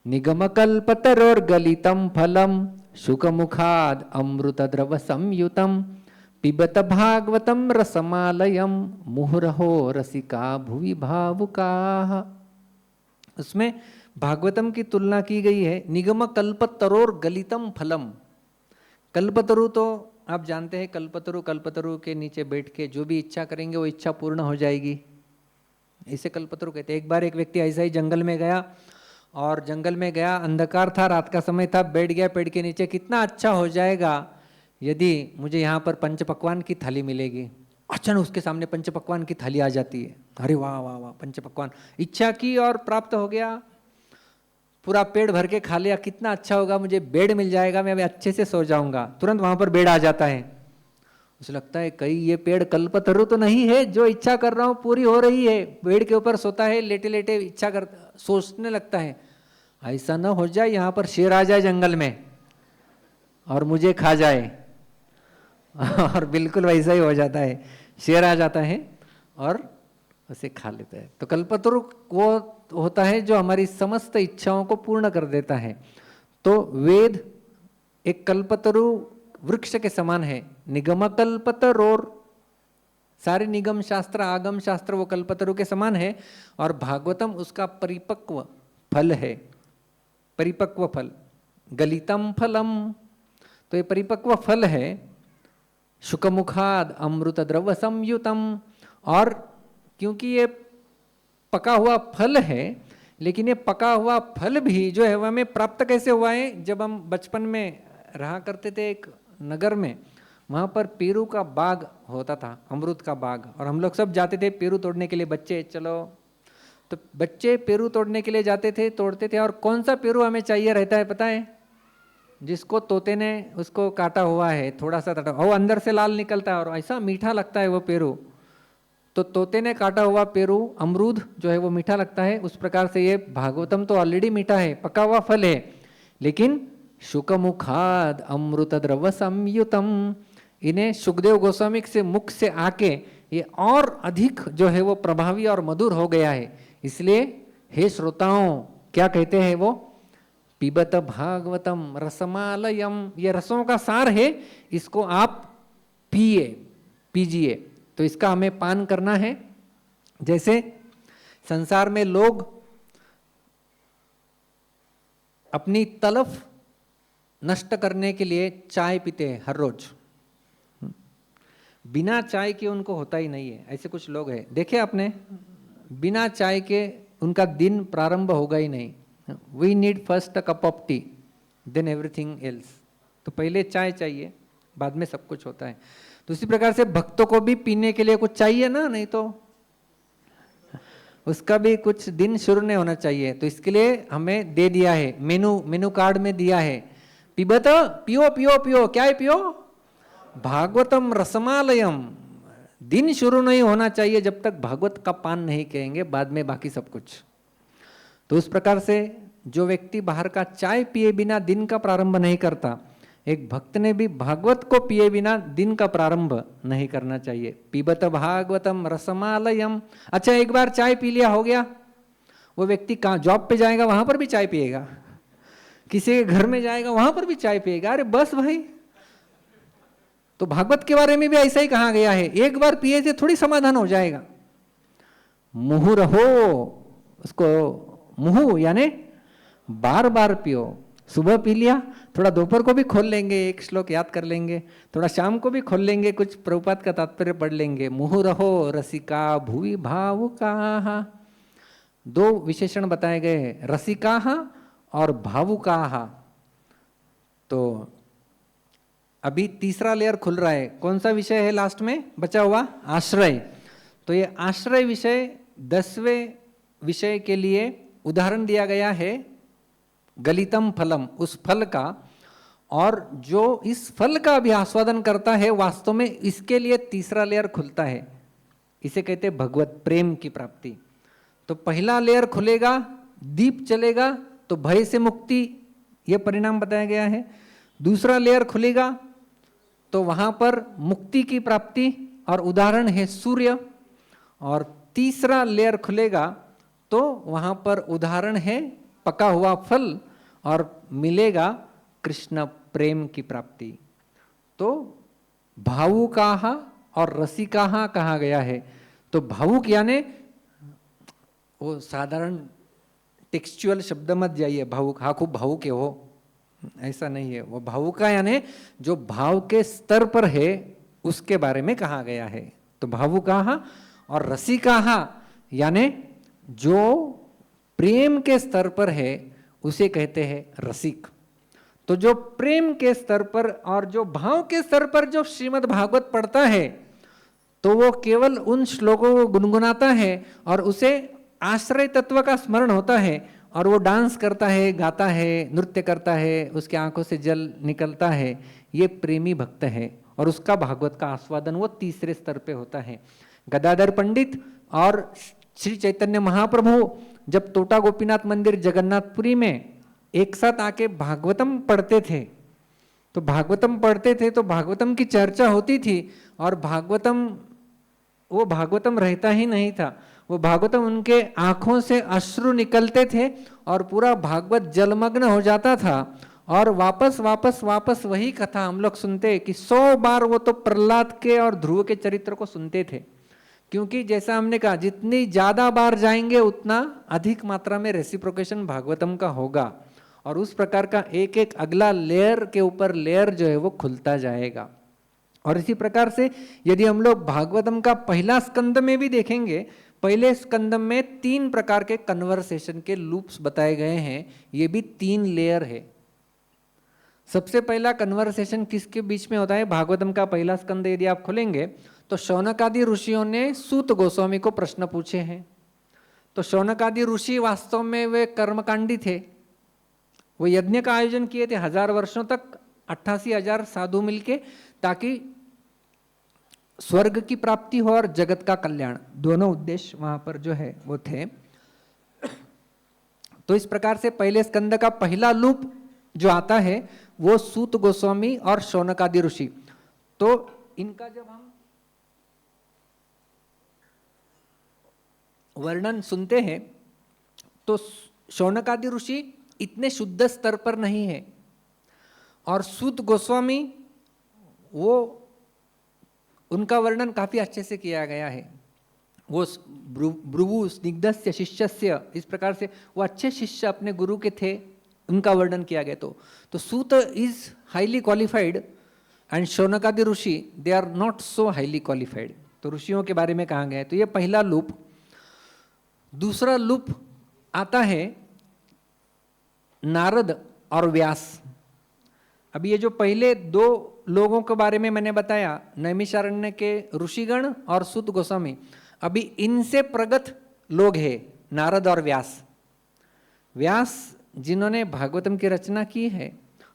निगमकल्पतरोर्गलितं फलं शुकमुखाद अमृतद्रव संयुतं पिबत भागवतं रसमालयं मुहुरहो रसिका भुवि भावुकाः। उसमें भागवतम की तुलना की गई है निगम कल्पतरोर्गलितं फलम। कल्पतरु तो आप जानते हैं, कल्पतरु के नीचे बैठ के जो भी इच्छा करेंगे वो इच्छा पूर्ण हो जाएगी, इसे कल्पतरु कहते हैं। एक बार एक व्यक्ति ऐसा ही जंगल में गया, और जंगल में गया, अंधकार था, रात का समय था, बैठ गया पेड़ के नीचे, कितना अच्छा हो जाएगा यदि मुझे यहाँ पर पंच पकवान की थाली मिलेगी। अचानक उसके सामने पंच पकवान की थाली आ जाती है, अरे वाह वाह वाह, पंच पकवान, इच्छा की और प्राप्त हो गया, पूरा पेड़ भर के खा लिया, कितना अच्छा होगा, मुझे बेड मिल जाएगा, मैं अच्छे से सो जाऊंगा। तुरंत वहां पर बेड आ जाता है, उसे लगता है कहीं ये पेड़ कल्पतरु तो नहीं है, जो इच्छा कर रहा हूं पूरी हो रही है। पेड़ के ऊपर सोता है, लेटे लेटे इच्छा कर, सोचने लगता है ऐसा ना हो जाए यहाँ पर शेर आ जाए जंगल में और मुझे खा जाए। और बिल्कुल वैसा ही हो जाता है, शेर आ जाता है और उसे खा लेता है। तो कल्पतरु वो होता है जो हमारी समस्त इच्छाओं को पूर्ण कर देता है। तो वेद एक कल्पतरु वृक्ष के समान है, निगम कल्पतरोर, सारे निगम शास्त्र आगम शास्त्र वो कल्पतरु के समान है, और भागवतम उसका परिपक्व फल है, परिपक्व फल, गलितम फलम। तो ये परिपक्व फल है, शुकमुखाद अमृत द्रव संयुतम। और क्योंकि ये पका हुआ फल है, लेकिन ये पका हुआ फल भी जो है वह हमें प्राप्त कैसे हुआ है? जब हम बचपन में रहा करते थे एक नगर में, वहाँ पर पेरू का बाग होता था, अमरूद का बाग, और हम लोग सब जाते थे पेरू तोड़ने के लिए, बच्चे चलो, तो बच्चे पेरू तोड़ने के लिए जाते थे, तोड़ते थे। और कौन सा पेरू हमें चाहिए रहता है पता है? जिसको तोते ने उसको काटा हुआ है, थोड़ा सा टटा, वो अंदर से लाल निकलता है और ऐसा मीठा लगता है वो पेरू। तो तोते ने काटा हुआ पेरू अमरूद जो है वो मीठा लगता है। उस प्रकार से ये भागवतम तो ऑलरेडी मीठा है, पका हुआ फल है, लेकिन शुकमुखाद अमृत द्रव संयुतम, इन्हें सुखदेव गोस्वामी से मुख से आके ये और अधिक जो है वो प्रभावी और मधुर हो गया है। इसलिए हे श्रोताओं, क्या कहते हैं वो? पिबत भागवतम रसमालयम, ये रसों का सार है, इसको आप पिए, पीजिए। तो इसका हमें पान करना है। जैसे संसार में लोग अपनी तलफ नष्ट करने के लिए चाय पीते हैं हर रोज, बिना चाय के उनको होता ही नहीं है। ऐसे कुछ लोग हैं, देखे आपने, बिना चाय के उनका दिन प्रारंभ होगा ही नहीं। We need first a cup of tea then everything else. तो पहले चाय चाहिए, बाद में सब कुछ होता है। तो उसी प्रकार से भक्तों को भी पीने के लिए कुछ चाहिए ना, नहीं तो उसका भी कुछ दिन शुरू नहीं होना चाहिए। तो इसके लिए हमें दे दिया है, मेनू कार्ड में दिया है, पिबत, पियो पियो पियो, क्या है पियो? भागवतम रसमालयम। दिन शुरू नहीं होना चाहिए जब तक भागवत का पान नहीं कहेंगे, बाद में बाकी सब कुछ। तो उस प्रकार से जो व्यक्ति बाहर का चाय पिए बिना दिन का प्रारंभ नहीं करता, एक भक्त ने भी भागवत को पिए बिना दिन का प्रारंभ नहीं करना चाहिए। पिबत भागवतम रसमालयम। अच्छा, एक बार चाय पी लिया, हो गया, वो व्यक्ति कहाँ जॉब पे जाएगा वहां पर भी चाय पिएगा, किसी के घर में जाएगा वहां पर भी चाय पिएगा। अरे बस भाई, तो भागवत के बारे में भी ऐसा ही कहा गया है, एक बार पिए से थोड़ी समाधान हो जाएगा। मुहुरहो, उसको मुहु यानी बार बार पियो। सुबह पी लिया, थोड़ा दोपहर को भी खोल लेंगे, एक श्लोक याद कर लेंगे, थोड़ा शाम को भी खोल लेंगे, कुछ प्रभुपाद का तात्पर्य पढ़ लेंगे। मुहुरहो रसिका भुवि भावुकाः, दो विशेषण बताए गए हैं, रसिकाः और भावुकाः। तो अभी तीसरा लेयर खुल रहा है। कौन सा विषय है लास्ट में बचा हुआ? आश्रय। तो ये आश्रय विषय 10वें विषय के लिए उदाहरण दिया गया है गलितम फलम, उस फल का, और जो इस फल का भी आस्वादन करता है वास्तव में इसके लिए तीसरा लेयर खुलता है, इसे कहते हैं भगवत प्रेम की प्राप्ति। तो पहला लेयर खुलेगा, दीप चलेगा तो भय से मुक्ति, यह परिणाम बताया गया है। दूसरा लेयर खुलेगा तो वहां पर मुक्ति की प्राप्ति, और उदाहरण है सूर्य। और तीसरा लेयर खुलेगा तो वहां पर उदाहरण है पका हुआ फल, और मिलेगा कृष्ण प्रेम की प्राप्ति। तो भावुकाः और रसिकाः कहा गया है। तो भावुक यानी वो साधारण टेक्सचुअल शब्द मत जाइए, भावुक, हाँ खूब भावुक है वो, ऐसा नहीं है। वो भावुका यानी जो भाव के स्तर पर है उसके बारे में कहा गया है। तो भावुकाः और रसिकाः यानी जो प्रेम के स्तर पर है उसे कहते हैं रसिक। तो जो प्रेम के स्तर पर और जो भाव के स्तर पर जो श्रीमद् भागवत पढ़ता है तो वो केवल उन श्लोकों को गुनगुनाता है और उसे आश्रय तत्व का स्मरण होता है, और वो डांस करता है, गाता है, नृत्य करता है, उसके आंखों से जल निकलता है। ये प्रेमी भक्त है और उसका भागवत का आस्वादन वो तीसरे स्तर पे होता है। गदाधर पंडित और श्री चैतन्य महाप्रभु जब टोटा गोपीनाथ मंदिर जगन्नाथपुरी में एक साथ आके भागवतम पढ़ते थे, तो भागवतम पढ़ते थे तो भागवतम की चर्चा होती थी, और भागवतम, वो भागवतम रहता ही नहीं था, वो भागवतम उनके आंखों से अश्रु निकलते थे और पूरा भागवत जलमग्न हो जाता था। और वापस वापस वापस वही कथा हम लोग सुनते कि 100 बार वो तो प्रहलाद के और ध्रुव के चरित्र को सुनते थे, क्योंकि जैसा हमने कहा जितनी ज्यादा बार जाएंगे उतना अधिक मात्रा में रेसिप्रोकेशन भागवतम का होगा, और उस प्रकार का एक एक अगला लेयर के ऊपर लेयर जो है वो खुलता जाएगा। और इसी प्रकार से यदि हम लोग भागवतम का पहला स्कंद में भी देखेंगे, पहले स्कंद में 3 प्रकार के कन्वर्सेशन के लूप्स बताए गए हैं, ये भी 3 लेयर है। सबसे पहला कन्वर्सेशन किसके बीच में होता है? भागवतम का पहला स्कंद यदि आप खोलेंगे तो शौनक आदि ऋषियों ने सूत गोस्वामी को प्रश्न पूछे हैं। तो शौनक आदि ऋषि वास्तव में वे कर्मकांडी थे, वो यज्ञ का आयोजन किए थे 1000 वर्षों तक, 88,000 साधु मिलके, ताकि स्वर्ग की प्राप्ति हो और जगत का कल्याण, दोनों उद्देश्य वहां पर जो है वो थे। तो इस प्रकार से पहले स्कंद का पहला लूप जो आता है वो सूत गोस्वामी और शौनक आदि ऋषि। तो इनका जब हम वर्णन सुनते हैं तो शौनक आदि ऋषि इतने शुद्ध स्तर पर नहीं है, और सूत गोस्वामी वो उनका वर्णन काफी अच्छे से किया गया है। वो भ्रुवु स्निग्धस्य शिष्यस्य, इस प्रकार से वो अच्छे शिष्य अपने गुरु के थे, उनका वर्णन किया गया। तो Suta is highly qualified and Shaunak आदि ऋषि they are not so highly qualified. तो ऋषियों के बारे में कहा गया है। तो ये पहला लूप। दूसरा लूप आता है नारद और व्यास। अभी ये जो पहले 2 लोगों के बारे में मैंने बताया, नैमिषारण्य के ऋषिगण और सूत गोस्वामी, अभी इनसे प्रगत लोग हैं नारद और व्यास। व्यास जिन्होंने भागवतम की रचना की है,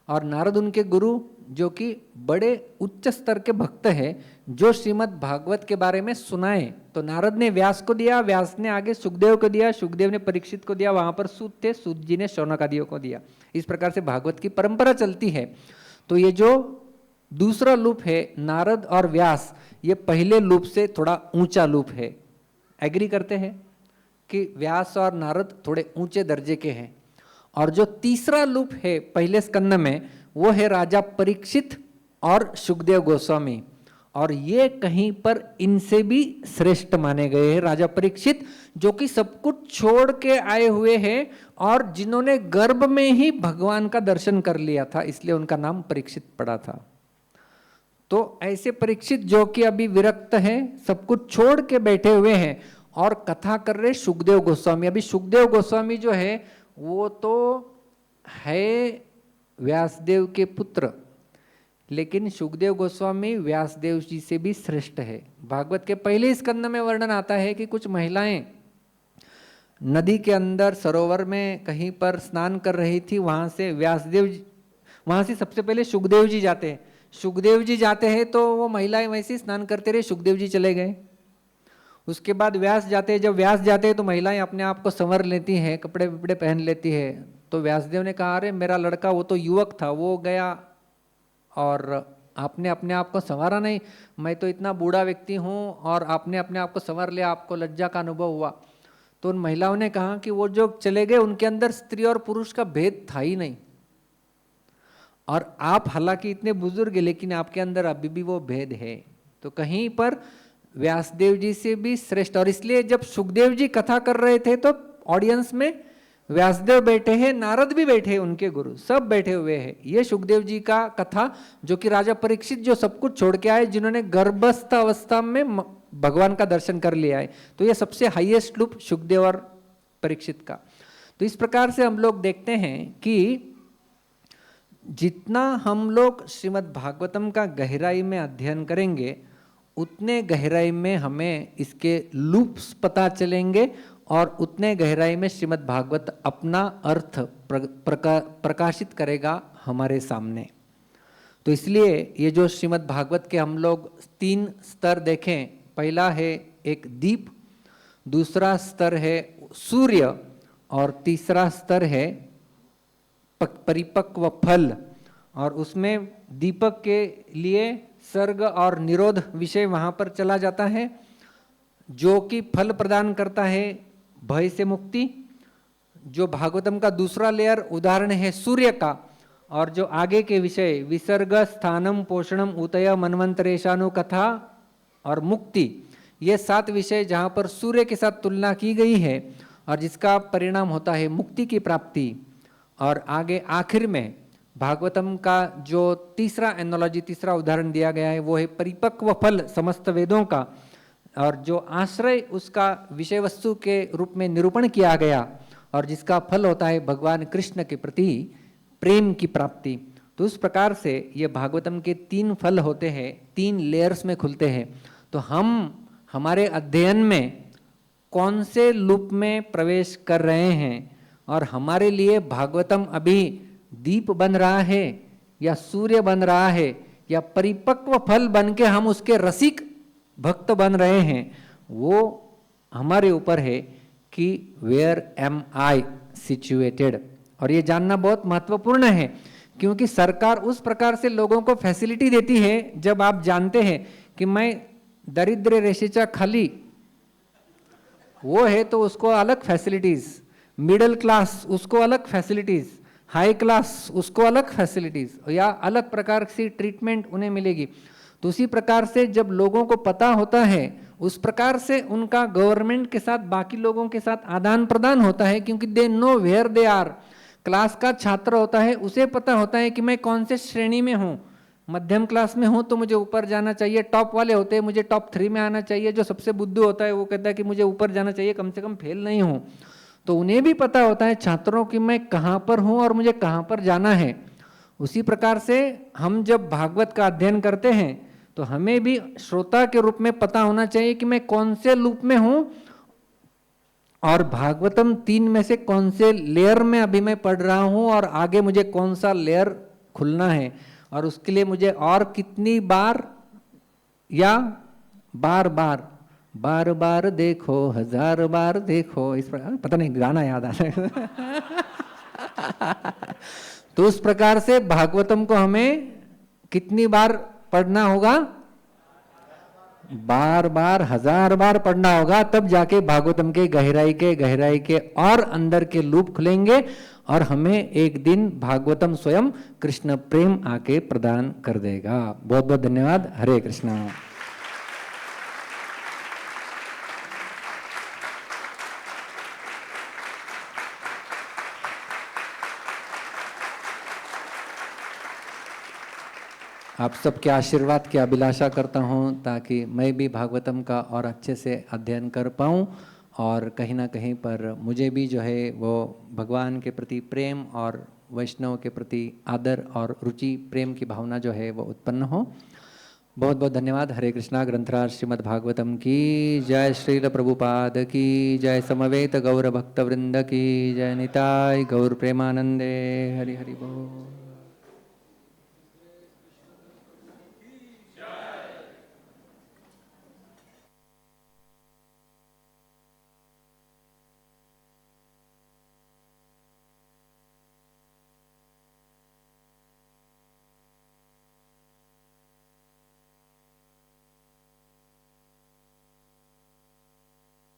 और नारद उनके गुरु जो कि बड़े उच्च स्तर के भक्त हैं, जो श्रीमद् भागवत के बारे में सुनाए। तो नारद ने व्यास को दिया, व्यास ने आगे सुखदेव को दिया, सुखदेव ने परीक्षित को दिया, वहां पर सूत थे, सूत जी ने शौनक आदियों को दिया। इस प्रकार से भागवत की परंपरा चलती है। तो ये जो दूसरा लूप है नारद और व्यास, ये पहले लूप से थोड़ा ऊंचा लूप है। एग्री करते हैं कि व्यास और नारद थोड़े ऊंचे दर्जे के हैं। और जो तीसरा लूप है पहले स्कंद में, वो है राजा परीक्षित और सुखदेव गोस्वामी, और ये कहीं पर इनसे भी श्रेष्ठ माने गए हैं। राजा परीक्षित जो कि सब कुछ छोड़ के आए हुए हैं और जिन्होंने गर्भ में ही भगवान का दर्शन कर लिया था, इसलिए उनका नाम परीक्षित पड़ा था। तो ऐसे परीक्षित जो कि अभी विरक्त हैं, सब कुछ छोड़ के बैठे हुए हैं और कथा कर रहे सुखदेव गोस्वामी। अभी सुखदेव गोस्वामी जो है वो तो है व्यासदेव के पुत्र, लेकिन सुखदेव गोस्वामी व्यासदेव जी से भी श्रेष्ठ है। भागवत के पहले स्कंद में वर्णन आता है कि कुछ महिलाएं नदी के अंदर सरोवर में कहीं पर स्नान कर रही थी। वहाँ से व्यासदेव, वहाँ से सबसे पहले सुखदेव जी जाते हैं। सुखदेव जी जाते हैं तो वो महिलाएं वैसे ही स्नान करते रहे, सुखदेव जी चले गए। उसके बाद व्यास जाते हैं। जब व्यास जाते हैं तो महिलाएं अपने आप को संवर लेती हैं, कपड़े वपड़े पहन लेती है। तो व्यासदेव ने कहा, अरे मेरा लड़का वो तो युवक था, वो गया और आपने अपने आप को संवारा नहीं। मैं तो इतना बूढ़ा व्यक्ति हूँ और आपने अपने आप को संवर लिया, आपको लज्जा का अनुभव हुआ। तो उन महिलाओं ने कहा कि वो जो चले गए उनके अंदर स्त्री और पुरुष का भेद था ही नहीं, और आप हालांकि इतने बुजुर्ग हैं लेकिन आपके अंदर अभी भी वो भेद है। तो कहीं पर व्यासदेव जी से भी श्रेष्ठ। और इसलिए जब सुखदेव जी कथा कर रहे थे तो ऑडियंस में व्यासदेव बैठे हैं, नारद भी बैठे हैं, उनके गुरु सब बैठे हुए हैं। ये सुखदेव जी का कथा, जो कि राजा परीक्षित जो सब कुछ छोड़ के आए, जिन्होंने गर्भस्थ अवस्था में भगवान का दर्शन कर लिया है, तो ये सबसे हाईएस्ट लूप सुखदेव और परीक्षित का। तो इस प्रकार से हम लोग देखते हैं कि जितना हम लोग श्रीमद् भागवतम का गहराई में अध्ययन करेंगे, उतने गहराई में हमें इसके लूप्स पता चलेंगे और उतने गहराई में श्रीमद् भागवत अपना अर्थ प्रकाशित करेगा हमारे सामने। तो इसलिए ये जो श्रीमद् भागवत के हम लोग 3 स्तर देखें, पहला है एक दीप, दूसरा स्तर है सूर्य, और तीसरा स्तर है परिपक्व फल। और उसमें दीपक के लिए सर्ग और निरोध विषय वहाँ पर चला जाता है, जो कि फल प्रदान करता है भय से मुक्ति। जो भागवतम का दूसरा लेयर उदाहरण है सूर्य का, और जो आगे के विषय विसर्ग, स्थानम, पोषणम, उतय, मनवंतरेशानु कथा और मुक्ति, ये 7 विषय जहाँ पर सूर्य के साथ तुलना की गई है और जिसका परिणाम होता है मुक्ति की प्राप्ति। और आगे आखिर में भागवतम का जो तीसरा एनोलॉजी, तीसरा उदाहरण दिया गया है, वो है परिपक्व फल समस्त वेदों का, और जो आश्रय उसका विषय वस्तु के रूप में निरूपण किया गया, और जिसका फल होता है भगवान कृष्ण के प्रति प्रेम की प्राप्ति। तो उस प्रकार से ये भागवतम के 3 फल होते हैं, 3 लेयर्स में खुलते हैं। तो हम हमारे अध्ययन में कौन से लूप में प्रवेश कर रहे हैं, और हमारे लिए भागवतम अभी दीप बन रहा है या सूर्य बन रहा है या परिपक्व फल बन के हम उसके रसिक भक्त बन रहे हैं, वो हमारे ऊपर है कि वेयर एम आई सिचुएटेड। और ये जानना बहुत महत्वपूर्ण है, क्योंकि सरकार उस प्रकार से लोगों को फैसिलिटी देती है, जब आप जानते हैं कि मैं दरिद्र रेषेचा खाली, वो है तो उसको अलग फैसिलिटीज, मिडिल क्लास उसको अलग फैसिलिटीज, हाई क्लास उसको अलग फैसिलिटीज, या अलग प्रकार की ट्रीटमेंट उन्हें मिलेगी। तो उसी प्रकार से जब लोगों को पता होता है, उस प्रकार से उनका गवर्नमेंट के साथ, बाकी लोगों के साथ आदान प्रदान होता है, क्योंकि they know where they are. Class का छात्र होता है, उसे पता होता है कि मैं कौन से श्रेणी में हूँ। मध्यम क्लास में हूँ तो मुझे ऊपर जाना चाहिए, टॉप वाले होते हैं मुझे टॉप 3 में आना चाहिए, जो सबसे बुद्धू होता है वो कहता है कि मुझे ऊपर जाना चाहिए, कम से कम फेल नहीं हूँ। तो उन्हें भी पता होता है छात्रों की मैं कहाँ पर हूँ और मुझे कहाँ पर जाना है। उसी प्रकार से हम जब भागवत का अध्ययन करते हैं तो हमें भी श्रोता के रूप में पता होना चाहिए कि मैं कौन से लूप में हूँ, और भागवतम 3 में से कौन से लेयर में अभी मैं पढ़ रहा हूँ, और आगे मुझे कौन सा लेयर खुलना है, और उसके लिए मुझे और कितनी बार या बार बार, बार बार देखो, 1000 बार देखो, इस प्रकार, पता नहीं गाना याद आ रहा है। तो उस प्रकार से भागवतम को हमें कितनी बार पढ़ना होगा? बार बार, 1000 बार पढ़ना होगा, तब जाके भागवतम के गहराई के और अंदर के लूप खुलेंगे, और हमें एक दिन भागवतम स्वयं कृष्ण प्रेम आके प्रदान कर देगा। बहुत बहुत धन्यवाद। हरे कृष्णा। आप सबके आशीर्वाद की अभिलाषा करता हूँ, ताकि मैं भी भागवतम का और अच्छे से अध्ययन कर पाऊँ, और कहीं ना कहीं पर मुझे भी जो है वो भगवान के प्रति प्रेम और वैष्णव के प्रति आदर और रुचि, प्रेम की भावना जो है वो उत्पन्न हो। बहुत बहुत धन्यवाद। हरे कृष्णा। ग्रंथराज श्रीमद् भागवतम की जय, श्रील प्रभुपाद की जय, समवेत गौर भक्त वृंद की जय, निताय गौर प्रेमानंदे। हरि हरि बोल।